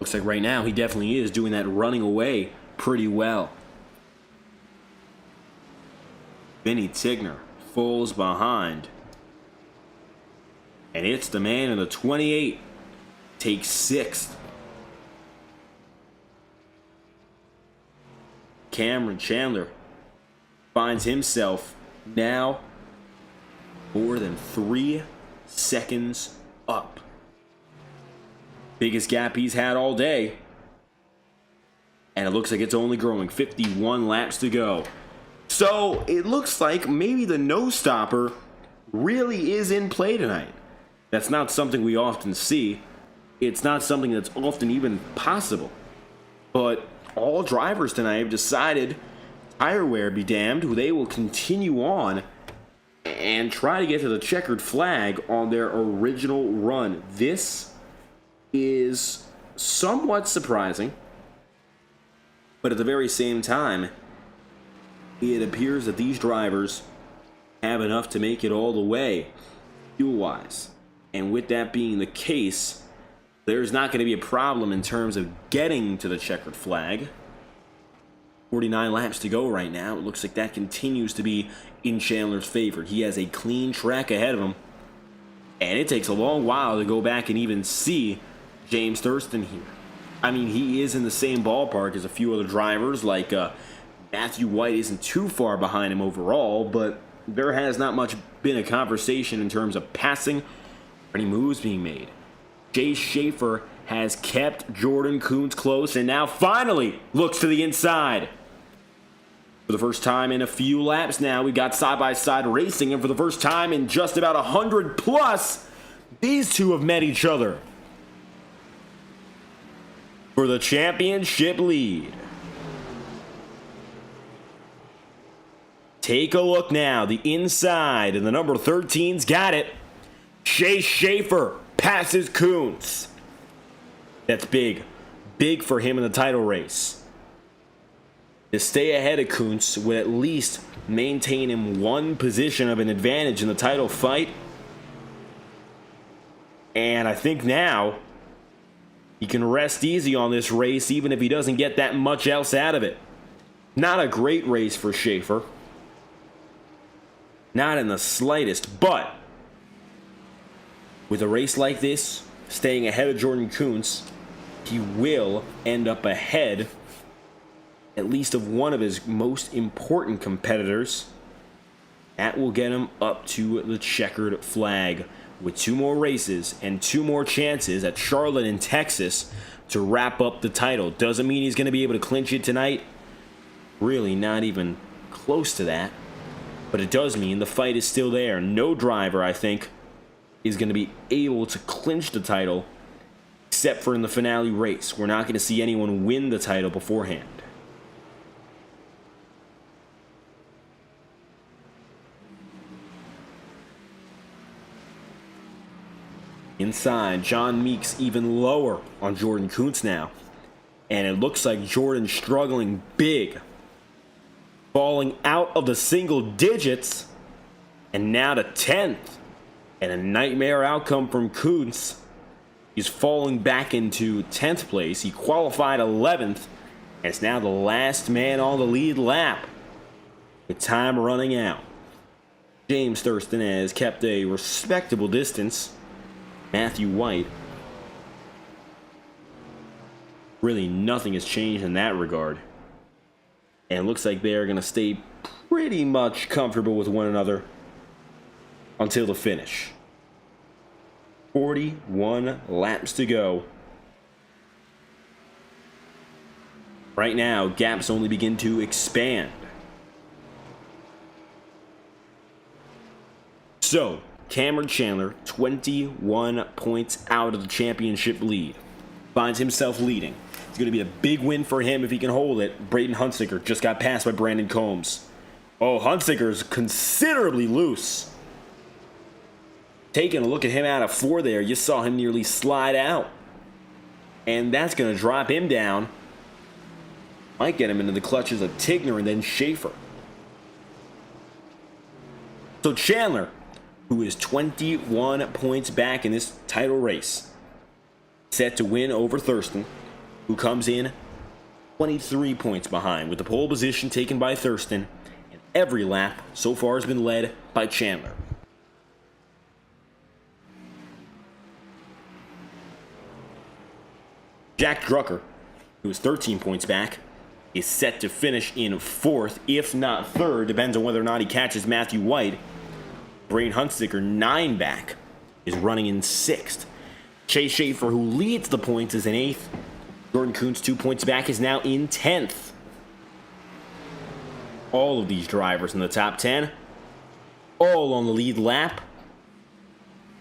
Looks like right now he definitely is doing that running away pretty well. Vinny Tigner falls behind. And it's the man in the 28. Takes 6th. Cameron Chandler finds himself now more than 3 seconds up. Biggest gap he's had all day. And it looks like it's only growing. 51 laps to go. So it looks like maybe the no-stopper really is in play tonight. That's not something we often see. It's not something that's often even possible. But all drivers tonight have decided, tire wear be damned, they will continue on and try to get to the checkered flag on their original run. This is somewhat surprising, but at the very same time, it appears that these drivers have enough to make it all the way, fuel-wise. And with that being the case, there's not going to be a problem in terms of getting to the checkered flag. 49 laps to go right now. It looks like that continues to be in Chandler's favor. He has a clean track ahead of him. And it takes a long while to go back and even see James Thurston here. I mean, he is in the same ballpark as a few other drivers, like Matthew White isn't too far behind him overall, but there has not much been a conversation in terms of passing or any moves being made. Chase Schaefer has kept Jordan Kuntz close and now finally looks to the inside. For the first time in a few laps now, we've got side-by-side racing, and for the first time in just about 100 plus, these two have met each other for the championship lead. Take a look now, the inside, and the number 13's got it. Chase Schaefer passes Kuntz. That's big. Big for him in the title race. To stay ahead of Kuntz would at least maintain him one position of an advantage in the title fight. And I think now he can rest easy on this race even if he doesn't get that much else out of it. Not a great race for Schaefer. Not in the slightest, but with a race like this, staying ahead of Jordan Kuntz, he will end up ahead at least of one of his most important competitors. That will get him up to the checkered flag with 2 more races and 2 more chances at Charlotte and Texas to wrap up the title. Doesn't mean he's going to be able to clinch it tonight. Really not even close to that. But it does mean the fight is still there. No driver, I think, is going to be able to clinch the title except for in the finale race. We're not going to see anyone win the title beforehand. Inside, John Meeks even lower on Jordan Kuntz now. And it looks like Jordan's struggling big. Falling out of the single digits. And now to 10th. And a nightmare outcome from Kuntz. He's falling back into 10th place. He qualified 11th. And it's now the last man on the lead lap. With time running out. James Thurston has kept a respectable distance. Matthew White. Really nothing has changed in that regard. And it looks like they're going to stay pretty much comfortable with one another until the finish. 41 laps to go. Right now, gaps only begin to expand. So, Cameron Chandler, 21 points out of the championship lead. Finds himself leading. It's going to be a big win for him if he can hold it. Braden Huntsicker just got passed by Brandon Combs. Oh, Huntsicker's considerably loose. Taking a look at him out of 4 there, you saw him nearly slide out. And that's going to drop him down. Might get him into the clutches of Tigner and then Schaefer. So Chandler, who is 21 points back in this title race, set to win over Thurston, who comes in 23 points behind, with the pole position taken by Thurston, and every lap so far has been led by Chandler. Jack Drucker, who is 13 points back, is set to finish in 4th, if not 3rd, depends on whether or not he catches Matthew White. Braden Huntsicker, 9 back, is running in 6th. Chase Schaefer, who leads the points, is in 8th. Jordan Kuntz, 2 points back, is now in 10th. All of these drivers in the top 10, all on the lead lap.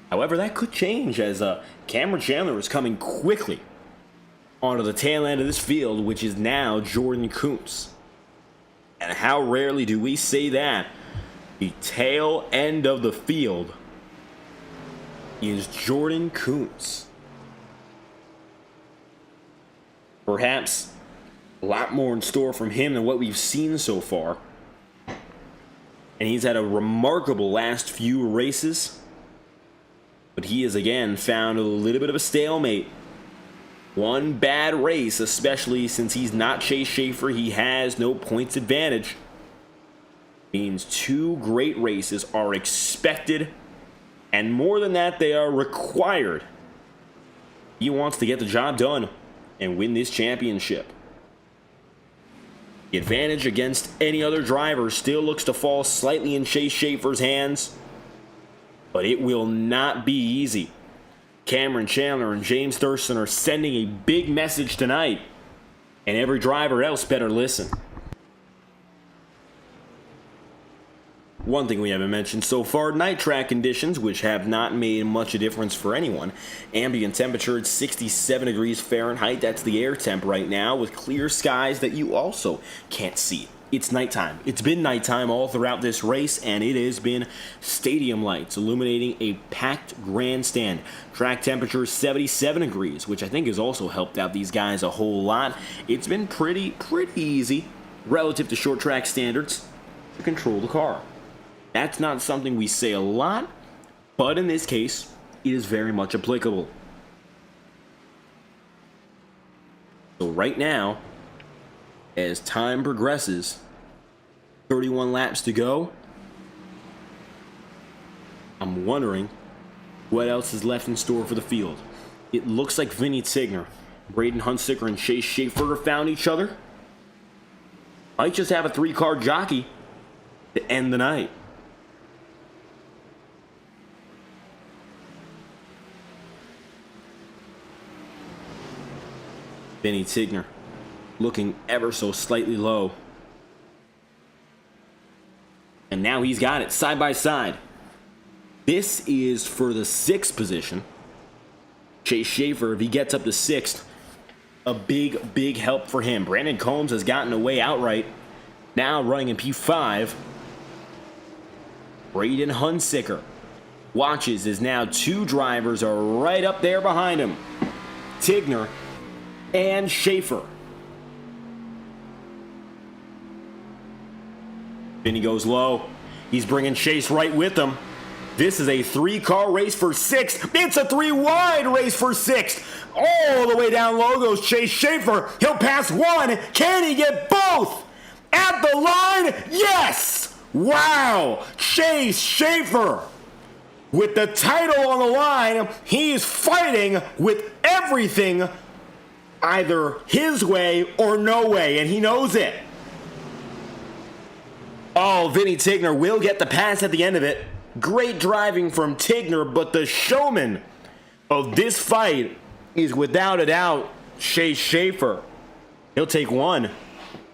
However, that could change as Cameron Chandler is coming quickly onto the tail end of this field, which is now Jordan Kuntz. And how rarely do we say that? The tail end of the field is Jordan Kuntz. Perhaps a lot more in store from him than what we've seen so far. And he's had a remarkable last few races. But he has again found a little bit of a stalemate. One bad race, especially since he's not Chase Schaefer, he has no points advantage. Means 2 great races are expected, and more than that, they are required. He wants to get the job done and win this championship. The advantage against any other driver still looks to fall slightly in Chase Schaefer's hands, but it will not be easy. Cameron Chandler and James Thurston are sending a big message tonight, and every driver else better listen. One thing we haven't mentioned so far, night track conditions, which have not made much of a difference for anyone. Ambient temperature at 67 degrees Fahrenheit, that's the air temp right now, with clear skies that you also can't see. It's nighttime. It's been nighttime all throughout this race, and it has been stadium lights illuminating a packed grandstand. Track temperature is 77 degrees, which I think has also helped out these guys a whole lot. It's been pretty easy, relative to short track standards, to control the car. That's not something we say a lot, but in this case, it is very much applicable. So right now, as time progresses, 31 laps to go, I'm wondering what else is left in store for the field. It looks like Vinny Tigner, Braden Huntsicker, and Chase Schaefer found each other. Might just have a 3-car jockey to end the night. Vinny Tigner looking ever so slightly low. And now he's got it side by side. This is for the 6th position. Chase Schaefer, if he gets up to 6th, a big help for him. Brandon Combs has gotten away outright. Now running in P5. Braden Hunsicker watches as now 2 drivers are right up there behind him. Tigner and Schaefer. Vinny goes low. He's bringing Chase right with him. This is a 3-car race for 6th. It's a 3-wide race for 6th. All the way down low goes Chase Schaefer. He'll pass 1. Can he get both? At the line, yes! Wow! Chase Schaefer with the title on the line. He's fighting with everything either his way or no way, and he knows it. Oh, Vinny Tigner will get the pass at the end of it. Great driving from Tigner, but the showman of this fight is without a doubt Chase Schaefer. He'll take 1,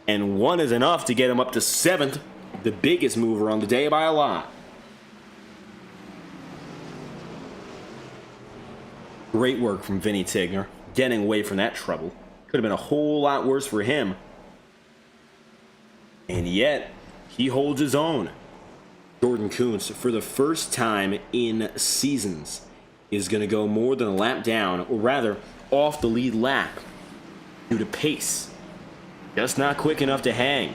and 1 is enough to get him up to 7th, the biggest mover on the day by a lot. Great work from Vinny Tigner, getting away from that trouble. Could have been a whole lot worse for him. And yet, he holds his own. Jordan Kuntz, for the first time in seasons, is going to go more than a lap down, or rather, off the lead lap, due to pace. Just not quick enough to hang.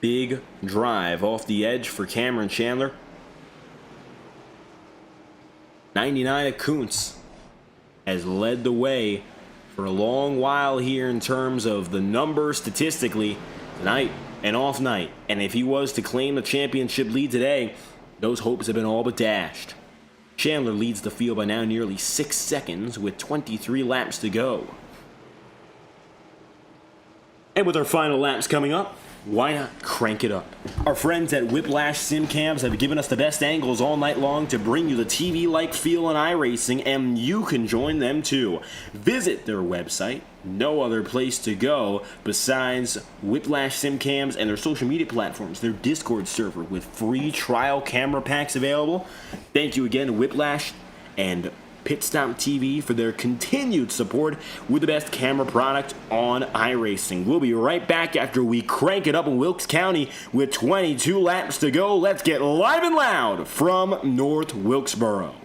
Big drive off the edge for Cameron Chandler. 99 of Kuntz has led the way for a long while here in terms of the number statistically tonight and off night. And if he was to claim the championship lead today, those hopes have been all but dashed. Chandler leads the field by now nearly 6 seconds with 23 laps to go. And with our final laps coming up, why not crank it up? Our friends at Whiplash SimCams have given us the best angles all night long to bring you the TV-like feel in iRacing, and you can join them too. Visit their website, no other place to go besides Whiplash SimCams and their social media platforms, their Discord server with free trial camera packs available. Thank you again, Whiplash and Pit Stop TV, for their continued support with the best camera product on iRacing. We'll be right back after we crank it up in Wilkes County with 22 laps to go. Let's get live and loud from North Wilkesboro.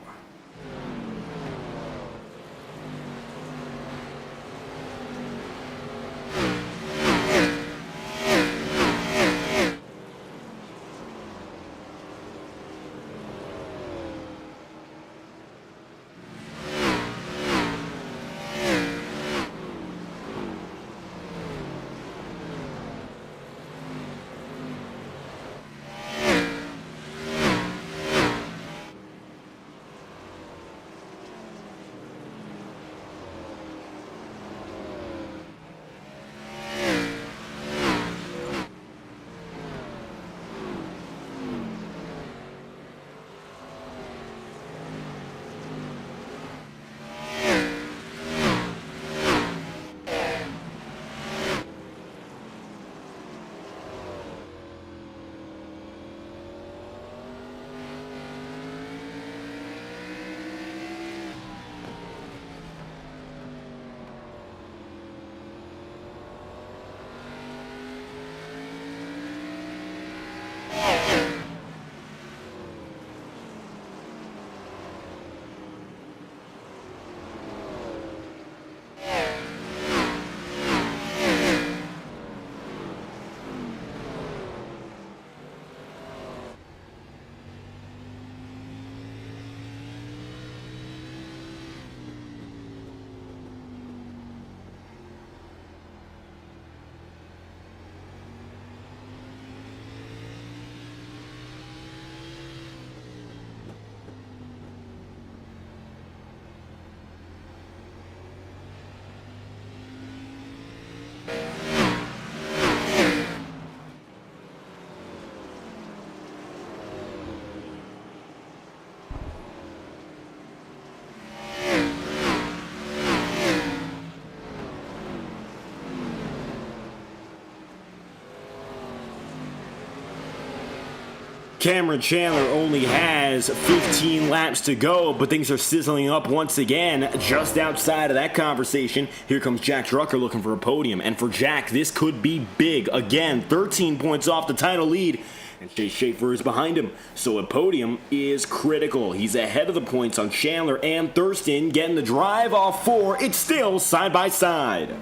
Cameron Chandler only has 15 laps to go, but things are sizzling up once again. Just outside of that conversation, here comes Jack Drucker looking for a podium. And for Jack, this could be big. Again, 13 points off the title lead, and Chase Schaefer is behind him. So a podium is critical. He's ahead of the points on Chandler and Thurston, getting the drive off 4. It's still side by side.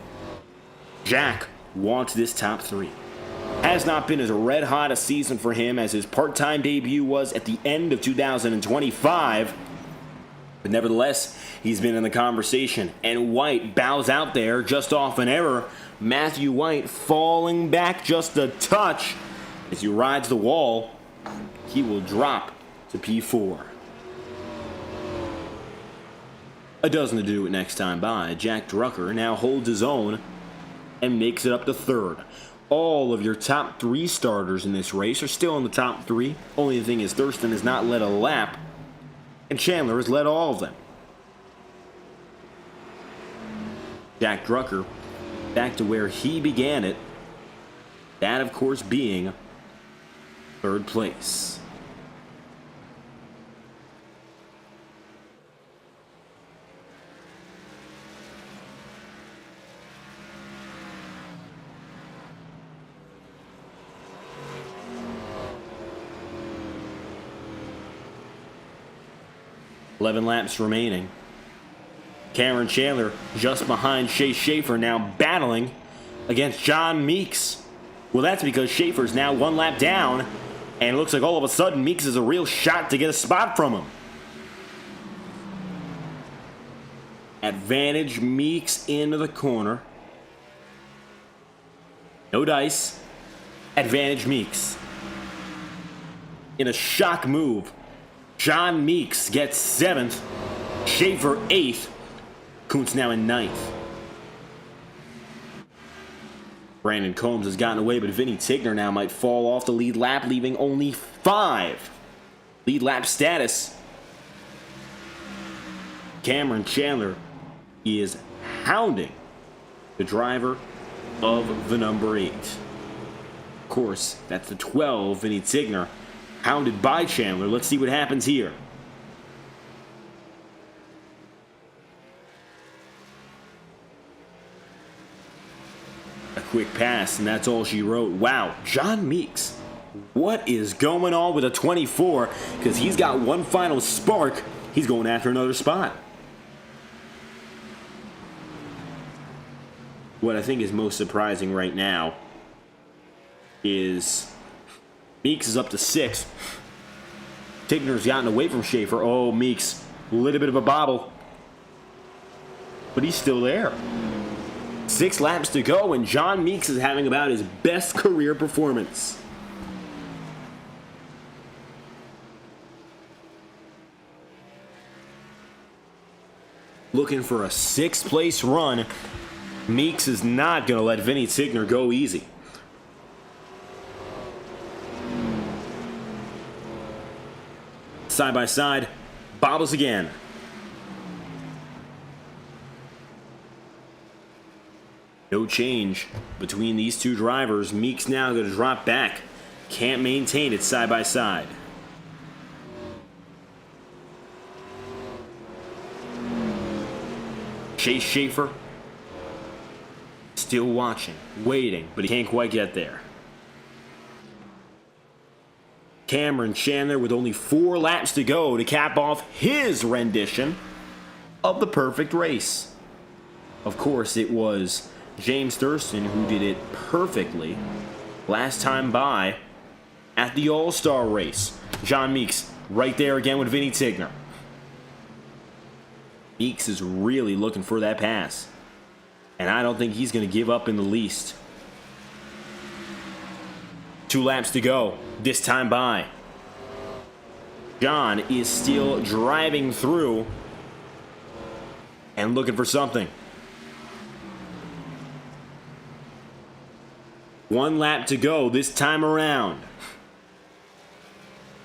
Jack wants this top 3. Has not been as red hot a season for him as his part-time debut was at the end of 2025. But nevertheless, he's been in the conversation. And White bows out there just off an error. Matthew White falling back just a touch. As he rides the wall, he will drop to P4. A dozen to do it next time by. Jack Drucker now holds his own and makes it up to 3rd. All of your top 3 starters in this race are still in the top 3. Only the thing is, Thurston has not led a lap, and Chandler has led all of them. Jack Drucker back to where he began it. That, of course, being 3rd place. Eleven laps remaining. Cameron Chandler just behind Chase Schaefer, now battling against John Meeks. Well, that's because Schaefer's now 1 lap down, and it looks like all of a sudden Meeks is a real shot to get a spot from him. Advantage Meeks into the corner. No dice. Advantage Meeks. In a shock move, John Meeks gets 7th, Schaefer 8th, Kuntz now in 9th. Brandon Combs has gotten away, but Vinny Tigner now might fall off the lead lap, leaving only 5. Lead lap status. Cameron Chandler is hounding the driver of the number 8. Of course, that's the 12, Vinny Tigner, hounded by Chandler. Let's see what happens here. A quick pass, and that's all she wrote. Wow, John Meeks. What is going on with a 24? Because he's got one final spark. He's going after another spot. What I think is most surprising right now is Meeks is up to 6th. Tigner's gotten away from Schaefer. Oh, Meeks, a little bit of a bobble. But he's still there. 6 laps to go, and John Meeks is having about his best career performance. Looking for a 6th place run. Meeks is not going to let Vinny Tigner go easy. Side by side, bobbles again. No change between these two drivers. Meeks now going to drop back. Can't maintain it side by side. Chase Schaefer still watching, waiting, but he can't quite get there. Cameron Chandler with only 4 laps to go to cap off his rendition of the perfect race. Of course, it was James Thurston who did it perfectly last time by at the All-Star race. John Meeks right there again with Vinny Tigner. Meeks is really looking for that pass, and I don't think he's going to give up in the least. 2 laps to go, this time by. John is still driving through and looking for something. 1 lap to go this time around.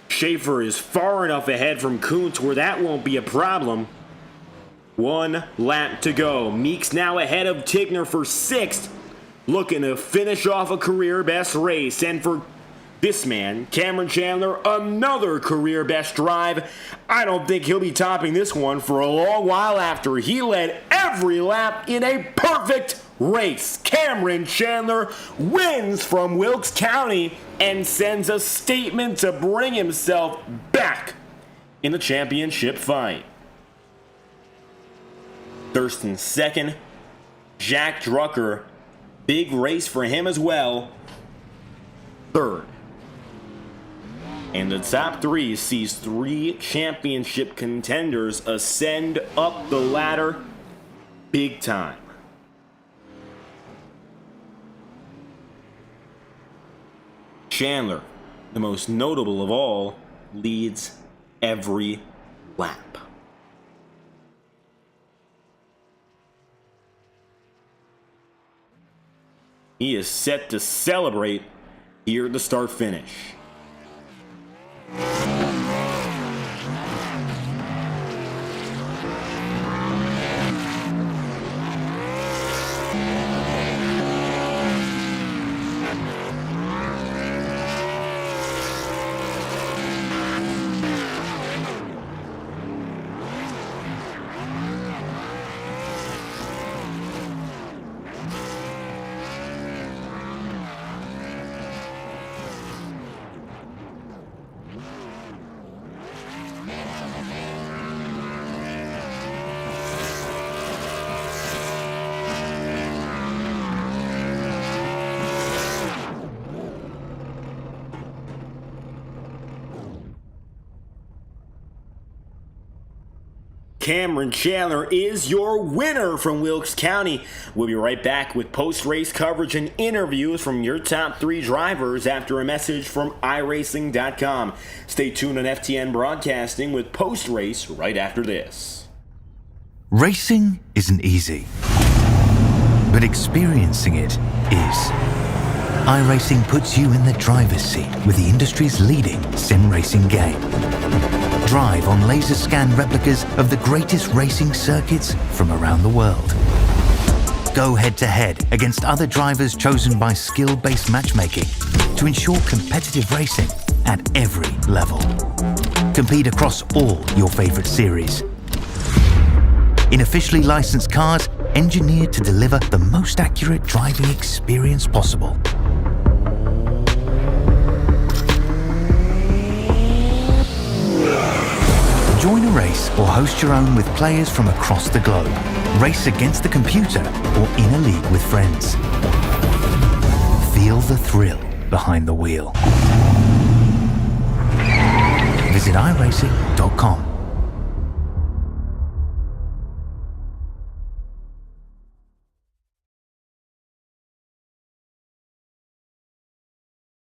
Schaefer is far enough ahead from Kuntz where that won't be a problem. 1 lap to go. Meeks now ahead of Tigner for 6th. Looking to finish off a career best race. And for This man, Cameron Chandler, another career best drive. I don't think he'll be topping this one for a long while after he led every lap in a perfect race. Cameron Chandler wins from Wilkes County and sends a statement to bring himself back in the championship fight. Thurston second. Jack Drucker, big race for him as well, third. And the top three sees three championship contenders ascend up the ladder big time. Chandler, the most notable of all, leads every lap. He is set to celebrate here at the start finish. Cameron Chandler is your winner from Wilkes County. We'll be right back with post-race coverage and interviews from your top three drivers after a message from iRacing.com. Stay tuned on FTN Broadcasting with post-race right after this. Racing isn't easy, but experiencing it is. iRacing puts you in the driver's seat with the industry's leading sim racing game. Drive on laser scan replicas of the greatest racing circuits from around the world. Go head-to-head against other drivers chosen by skill-based matchmaking to ensure competitive racing at every level. Compete across all your favorite series. In officially licensed cars, engineered to deliver the most accurate driving experience possible. Join a race or host your own with players from across the globe. Race against the computer or in a league with friends. Feel the thrill behind the wheel. Visit iRacing.com.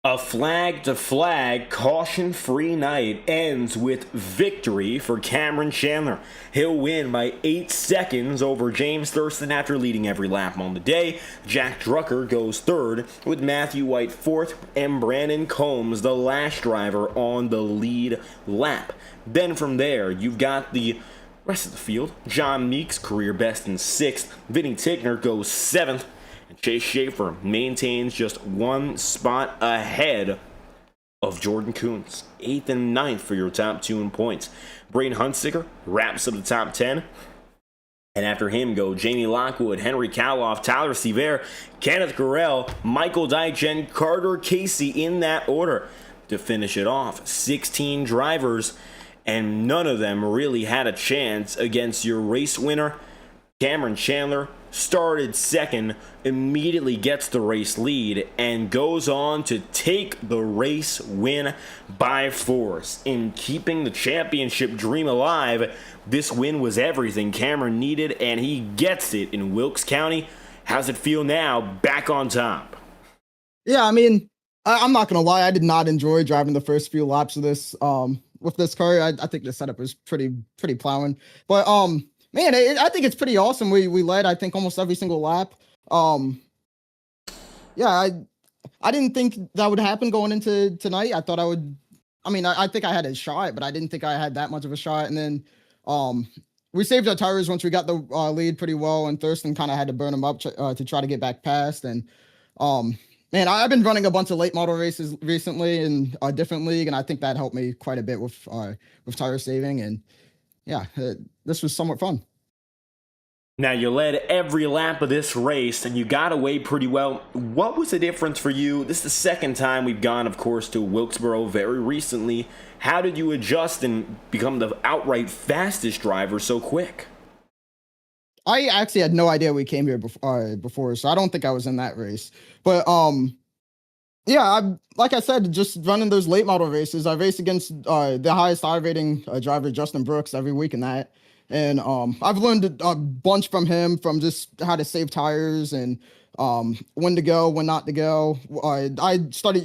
A flag-to-flag, caution-free night ends with victory for Cameron Chandler. He'll win by 8 seconds over James Thurston after leading every lap on the day. Jack Drucker goes third, with Matthew White fourth, and Brandon Combs, the last driver, on the lead lap. Then from there, you've got the rest of the field. John Meeks, career best in 6th. Vinny Tickner goes 7th. Chase Schaefer maintains just one spot ahead of Jordan Kuntz, 8th and 9th for your top 2 in points. Braden Huntsicker wraps up the top 10. And after him go Jamie Lockwood, Henry Kaloff, Tyler Seaver, Kenneth Gurrell, Michael Deitch, and Carter Casey in that order. To finish it off, 16 drivers, and none of them really had a chance against your race winner. Cameron Chandler started second, immediately gets the race lead, and goes on to take the race win by force. In keeping the championship dream alive, this win was everything Cameron needed, and he gets it in Wilkes County. How's it feel now, back on top? Yeah, I mean, I'm not going to lie. I did not enjoy driving the first few laps of this with this car. I think the setup was pretty plowing. But, man, I think it's pretty awesome. We led, I think, almost every single lap. Yeah, I didn't think that would happen going into tonight. I thought I would. I mean, I think I had a shot, but I didn't think I had that much of a shot. And then we saved our tires once we got the lead pretty well, and Thurston kind of had to burn them up to try to get back past. And Man, I've been running a bunch of late model races recently in a different league, and I think that helped me quite a bit with tire saving. And yeah, this was somewhat fun. Now, you led every lap of this race, and you got away pretty well. What was the difference for you? This is the second time we've gone, of course, to Wilkesboro very recently. How did you adjust and become the outright fastest driver so quick? I actually had no idea we came here before, so I don't think I was in that race. But yeah, like I said, just running those late model races. I race against the highest I rating driver, Justin Brooks, every week in that. And I've learned a bunch from him, from just how to save tires and when to go, when not to go. I started.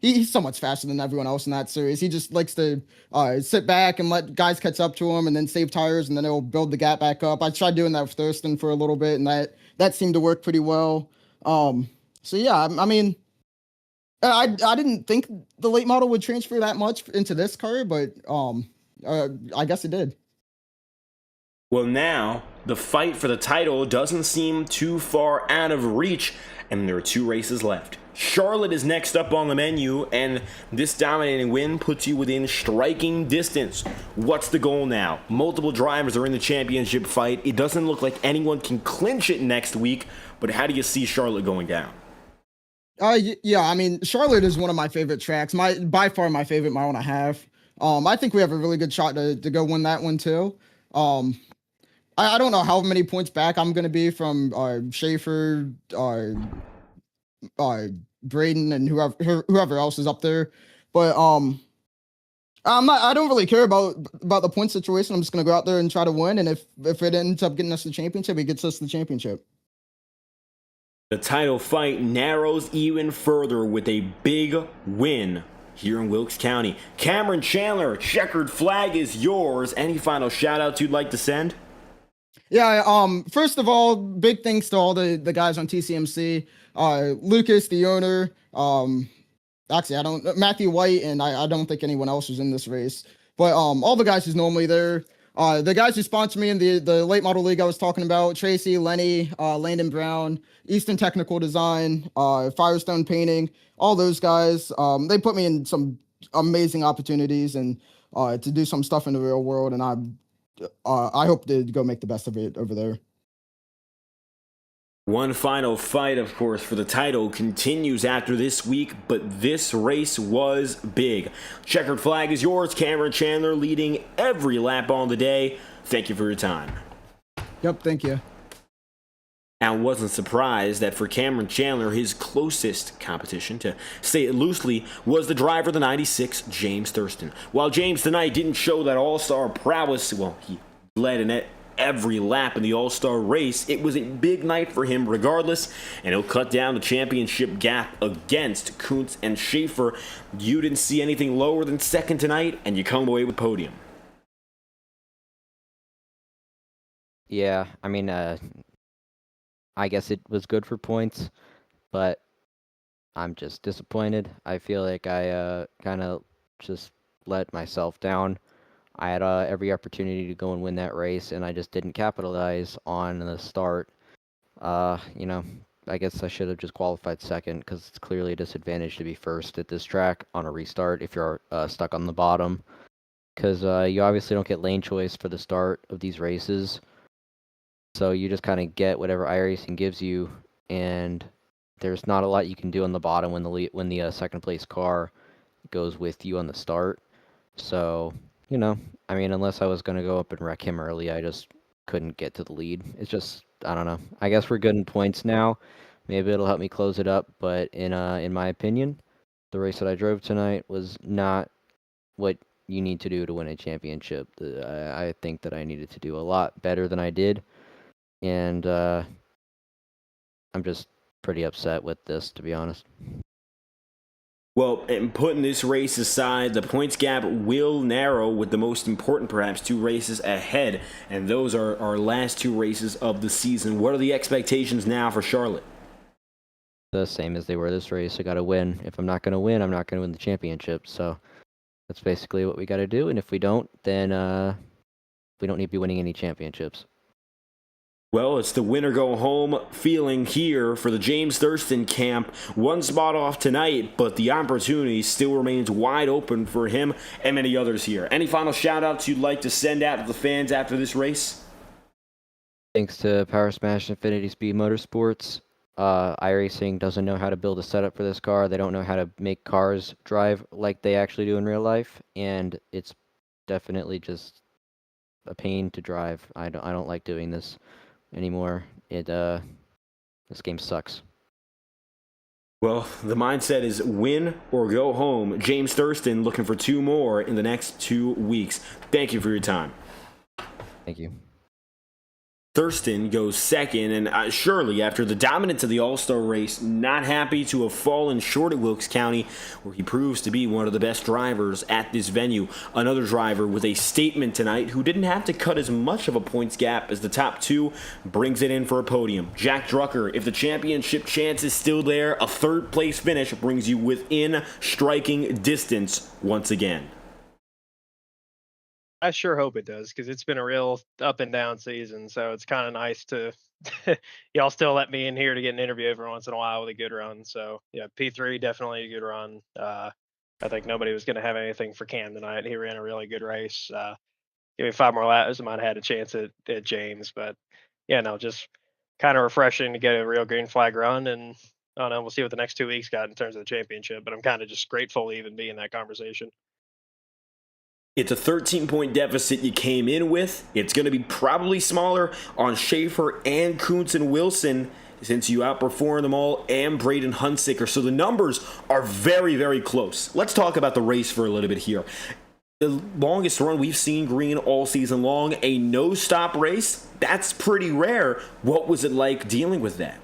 He's so much faster than everyone else in that series. He just likes to sit back and let guys catch up to him, and then save tires, and then it'll build the gap back up. I tried doing that with Thurston for a little bit, and that seemed to work pretty well. So yeah, I mean, I didn't think the late model would transfer that much into this car, but I guess it did. Well, now, the fight for the title doesn't seem too far out of reach, and there are 2 races left. Charlotte is next up on the menu, and this dominating win puts you within striking distance. What's the goal now? Multiple drivers are in the championship fight. It doesn't look like anyone can clinch it next week, but how do you see Charlotte going down? Yeah, I mean, Charlotte is one of my favorite tracks. By far my favorite mile and a half. I think we have a really good shot to go win that one too. I don't know how many points back I'm going to be from Schaefer, Braden, and whoever else is up there, but I don't really care about the point situation. I'm just going to go out there and try to win, and if it ends up getting us the championship, it gets us the championship. The title fight narrows even further with a big win here in Wilkes County. Cameron Chandler, checkered flag is yours. Any final shout outs you'd like to send? Yeah, first of all, big thanks to all the guys on TCMC, Lucas, the owner, actually, Matthew White, and I don't think anyone else was in this race, but all the guys who's normally there, the guys who sponsor me in the late model league I was talking about, Tracy, Lenny, Landon Brown, Easton Technical Design, Firestone Painting, all those guys, they put me in some amazing opportunities and to do some stuff in the real world, and I hope to go make the best of it over there. One final fight, of course, for the title continues after this week, but this race was big. Checkered flag is yours. Cameron Chandler leading every lap on the day. Thank you for your time. Yep, thank you. I wasn't surprised that for Cameron Chandler, his closest competition, to say it loosely, was the driver of the 96, James Thurston. While James tonight didn't show that all-star prowess, well, he led in every lap in the all-star race, it was a big night for him regardless, and he'll cut down the championship gap against Kuntz and Schaefer. You didn't see anything lower than second tonight, and you come away with podium. Yeah, I mean, I guess it was good for points, but I'm just disappointed. I feel like I kind of just let myself down. I had every opportunity to go and win that race, and I just didn't capitalize on the start. I guess I should have just qualified second, because it's clearly a disadvantage to be first at this track on a restart if you're stuck on the bottom, because you obviously don't get lane choice for the start of these races. So you just kind of get whatever iRacing gives you, and there's not a lot you can do on the bottom when the second place car goes with you on the start. So, I mean, unless I was going to go up and wreck him early, I just couldn't get to the lead. It's just, I don't know. I guess we're good in points now. Maybe it'll help me close it up, but in my opinion, the race that I drove tonight was not what you need to do to win a championship. I think that I needed to do a lot better than I did. And I'm just pretty upset with this, to be honest. Well, and putting this race aside, the points gap will narrow with the most important, perhaps, 2 races ahead. And those are our last 2 races of the season. What are the expectations now for Charlotte? The same as they were this race. I got to win. If I'm not going to win, I'm not going to win the championship. So that's basically what we got to do. And if we don't, then we don't need to be winning any championships. Well, it's the winner go home feeling here for the James Thurston camp. One spot off tonight, but the opportunity still remains wide open for him and many others here. Any final shout outs you'd like to send out to the fans after this race? Thanks to Power Smash Infinity Speed Motorsports. iRacing doesn't know how to build a setup for this car. They don't know how to make cars drive like they actually do in real life, and it's definitely just a pain to drive. I don't like doing this anymore. This game sucks. Well, the mindset is win or go home. James Thurston looking for 2 more in the next 2 weeks. Thank you for your time. Thank you. Thurston goes second, and surely after the dominance of the All-Star race, not happy to have fallen short at Wilkes County, where he proves to be one of the best drivers at this venue. Another driver with a statement tonight who didn't have to cut as much of a points gap as the top 2 brings it in for a podium. Jack Drucker, if the championship chance is still there, a 3rd place finish brings you within striking distance once again. I sure hope it does, because it's been a real up and down season. So it's kind of nice to y'all still let me in here to get an interview every once in a while with a good run. So yeah, P3 definitely a good run. I think nobody was going to have anything for Cam tonight. He ran a really good race. Give me 5 more laps, I might have had a chance at James. But yeah, no, just kind of refreshing to get a real green flag run. And I don't know, we'll see what the next 2 weeks got in terms of the championship. But I'm kind of just grateful to even be in that conversation. It's a 13-point deficit you came in with. It's going to be probably smaller on Schaefer and Kuntz and Wilson since you outperformed them all and Braden Hunsicker. So the numbers are very, very close. Let's talk about the race for a little bit here. The longest run we've seen green all season long, a no-stop race. That's pretty rare. What was it like dealing with that?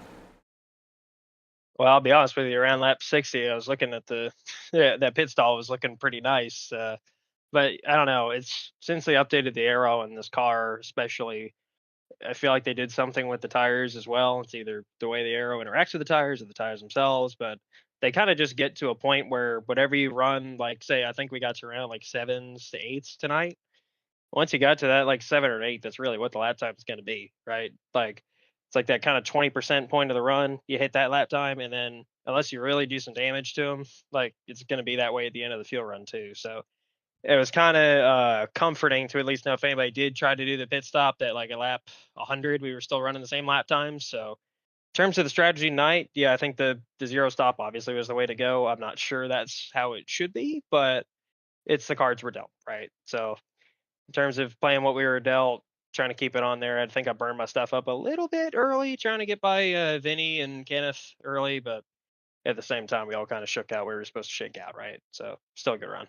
Well, I'll be honest with you. Around lap 60, I was looking at that pit stall was looking pretty nice. But I don't know. It's since they updated the aero in this car, especially, I feel like they did something with the tires as well. It's either the way the aero interacts with the tires or the tires themselves. But they kind of just get to a point where whatever you run, like say, I think we got to around like 7s to 8s tonight. Once you got to that like 7 or 8, that's really what the lap time is going to be, right? Like it's like that kind of 20% point of the run. You hit that lap time, and then unless you really do some damage to them, like it's going to be that way at the end of the fuel run too. So it was kind of comforting to at least know if anybody did try to do the pit stop that like a lap 100, we were still running the same lap times. So in terms of the strategy tonight, yeah, I think the 0 stop obviously was the way to go. I'm not sure that's how it should be, but it's the cards we're dealt, right? So in terms of playing what we were dealt, trying to keep it on there, I think I burned my stuff up a little bit early, trying to get by Vinny and Kenneth early, but at the same time, we all kind of shook out where we were supposed to shake out, right? So still a good run.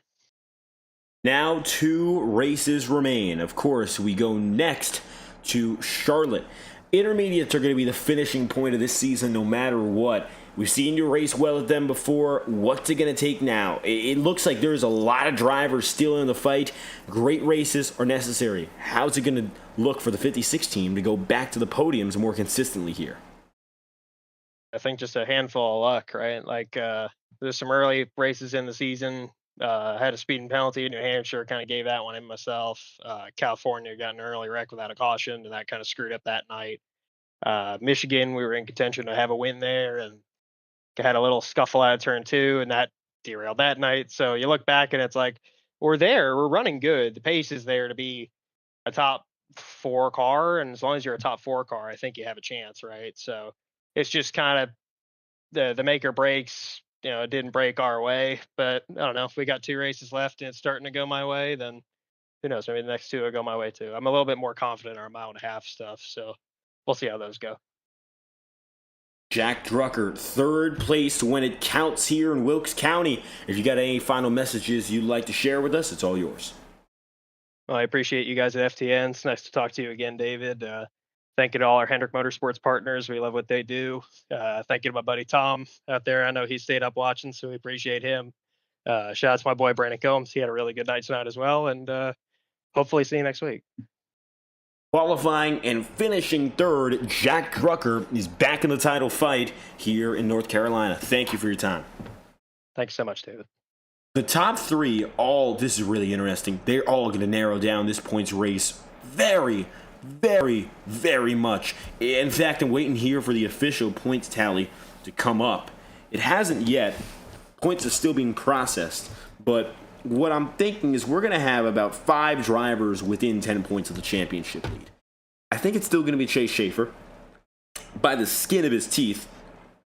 Now 2 races remain. Of course, we go next to Charlotte. Intermediates are going to be the finishing point of this season no matter what. We've seen you race well at them before. What's it going to take now? It looks like there's a lot of drivers still in the fight. Great races are necessary. How's it going to look for the 56 team to go back to the podiums more consistently here? I think just a handful of luck, right? Like there's some early races in the season. Had a speeding penalty in New Hampshire, kind of gave that one in myself. California got an early wreck without a caution, and that kind of screwed up that night. Michigan, we were in contention to have a win there, and had a little scuffle out of turn 2, and that derailed that night. So you look back, and it's like, we're running good. The pace is there to be a top 4 car, and as long as you're a top 4 car, I think you have a chance, right? So it's just kind of the make or breaks. You know, it didn't break our way, but I don't know, if we got 2 races left and it's starting to go my way, then who knows, maybe the next 2 will go my way too. I'm a little bit more confident in our 1.5 mile stuff, so we'll see how those go. Jack Drucker, 3rd place when it counts here in Wilkes County. If you got any final messages you'd like to share with us, it's all yours. Well, I appreciate you guys at FTN. It's nice to talk to you again, David. Thank you to all our Hendrick Motorsports partners. We love what they do. Thank you to my buddy Tom out there. I know he stayed up watching, so we appreciate him. Shout out to my boy Brandon Combs. He had a really good night tonight as well, and hopefully see you next week. Qualifying and finishing 3rd, Jack Drucker is back in the title fight here in North Carolina. Thank you for your time. Thanks so much, David. The top 3, this is really interesting. They're all going to narrow down this points race very, very, very much. In fact, I'm waiting here for the official points tally to come up. It hasn't yet. Points are still being processed. But what I'm thinking is we're going to have about 5 drivers within 10 points of the championship lead. I think it's still going to be Chase Schaefer. By the skin of his teeth,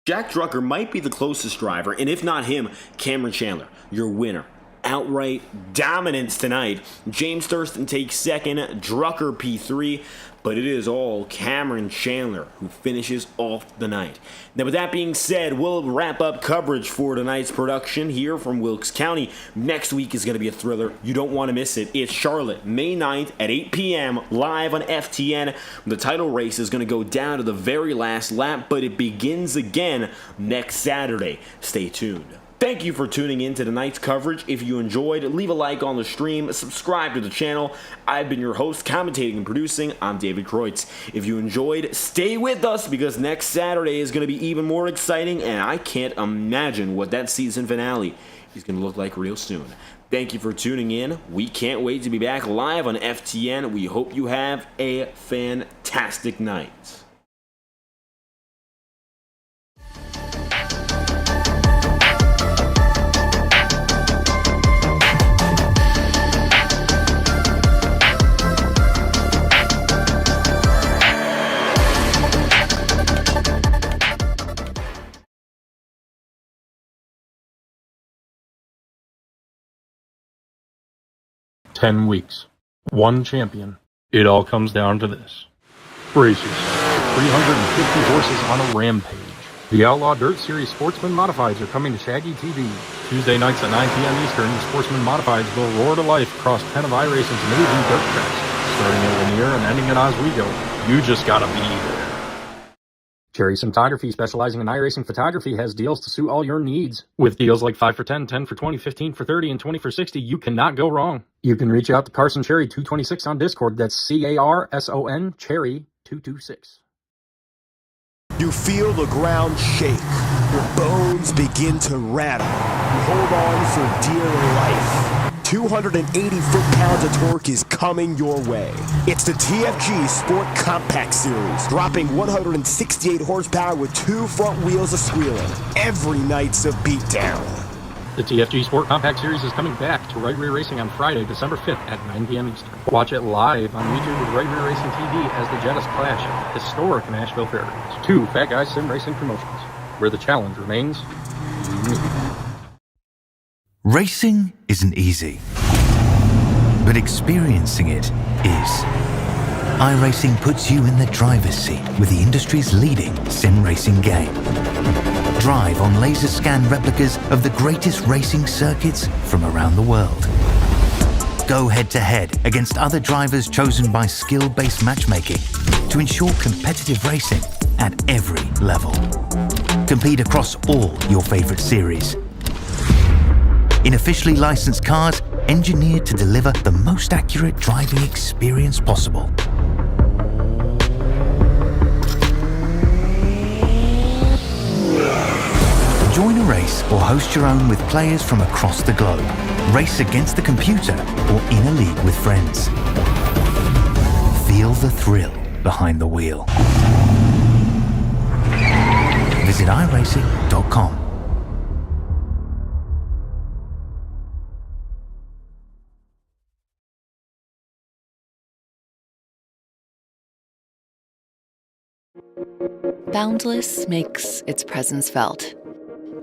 Jack Drucker might be the closest driver, and if not him, Cameron Chandler, your winner. Outright dominance tonight. James Thurston takes second, Drucker P3, but it is all Cameron Chandler who finishes off the night. Now, with that being said, we'll wrap up coverage for tonight's production here from Wilkes County. Next week is going to be a thriller. You don't want to miss it. It's Charlotte, May 9th at 8 p.m. live on FTN. The title race is going to go down to the very last lap, but it begins again next Saturday. Stay tuned. Thank you for tuning in to tonight's coverage. If you enjoyed, leave a like on the stream, subscribe to the channel. I've been your host, commentating and producing. I'm David Kreutz. If you enjoyed, stay with us because next Saturday is going to be even more exciting, and I can't imagine what that season finale is going to look like real soon. Thank you for tuning in. We can't wait to be back live on FTN. We hope you have a fantastic night. Ten weeks, one champion. It all comes down to this. Brace yourself. 350 horses on a rampage. The Outlaw Dirt Series Sportsman Modifieds are coming to Shaggy TV. Tuesday nights at 9 p.m. Eastern, the Sportsman Modifieds will roar to life across 10 of iRacing's amazing dirt tracks, starting at Lanier and ending at Oswego. You just gotta be there. Cherry Photography, specializing in iRacing photography, has deals to suit all your needs. With deals like 5 for 10, 10 for 20, 15 for 30, and 20 for 60, you cannot go wrong. You can reach out to Carson Cherry 226 on Discord. That's CARSON Cherry 226. You feel the ground shake. Your bones begin to rattle. You hold on for dear life. 280 foot-pounds of torque is coming your way. It's the TFG Sport Compact Series, dropping 168 horsepower with 2 front wheels of squealing. Every night's a beatdown. The TFG Sport Compact Series is coming back to Right Rear Racing on Friday, December 5th at 9 p.m. Eastern. Watch it live on YouTube with Right Rear Racing TV as the Jettis clash at historic Nashville Fairgrounds. 2 Fat Guys Sim Racing promotions, where the challenge remains me. Racing isn't easy, but experiencing it is. iRacing puts you in the driver's seat with the industry's leading sim racing game. Drive on laser scan replicas of the greatest racing circuits from around the world. Go head to head against other drivers chosen by skill-based matchmaking to ensure competitive racing at every level. Compete across all your favorite series. In officially licensed cars, engineered to deliver the most accurate driving experience possible. Join a race or host your own with players from across the globe. Race against the computer or in a league with friends. Feel the thrill behind the wheel. Visit iRacing.com. Boundless makes its presence felt.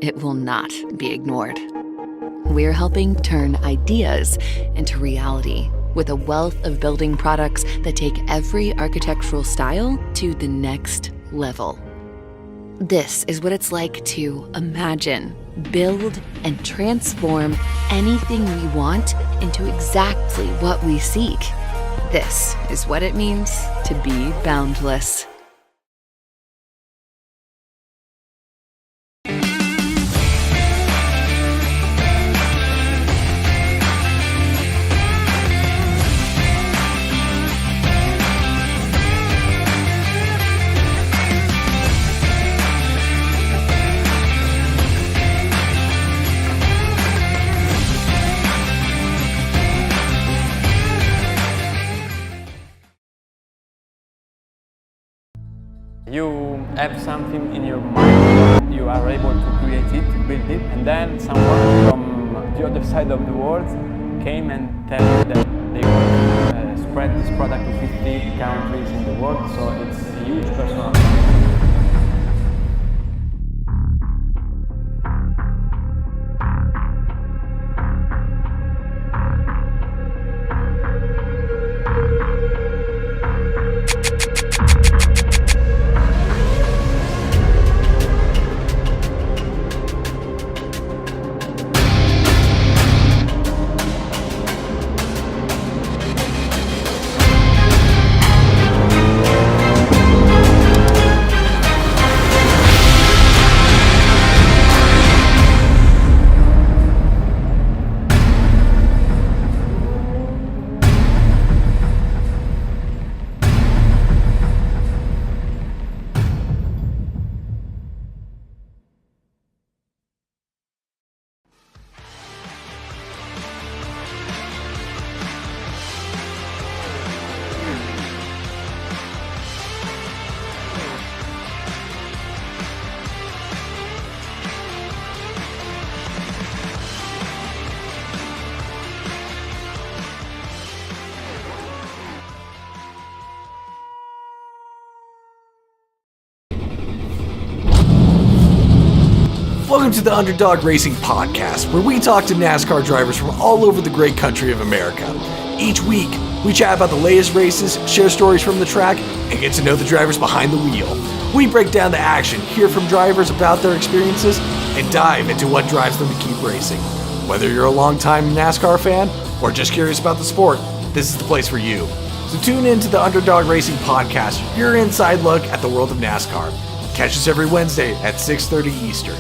It will not be ignored. We're helping turn ideas into reality with a wealth of building products that take every architectural style to the next level. This is what it's like to imagine, build, and transform anything we want into exactly what we seek. This is what it means to be boundless. You have something in your mind, you are able to create it, build it, and then someone from the other side of the world came and tell you that they want to spread this product to 50 countries in the world, so it's a huge personal accomplishment. Welcome to the Underdog Racing Podcast, where we talk to NASCAR drivers from all over the great country of America. Each week, we chat about the latest races, share stories from the track, and get to know the drivers behind the wheel. We break down the action, hear from drivers about their experiences, and dive into what drives them to keep racing. Whether you're a longtime NASCAR fan or just curious about the sport, this is the place for you. So tune in to the Underdog Racing Podcast, your inside look at the world of NASCAR. Catch us every Wednesday at 6:30 Eastern.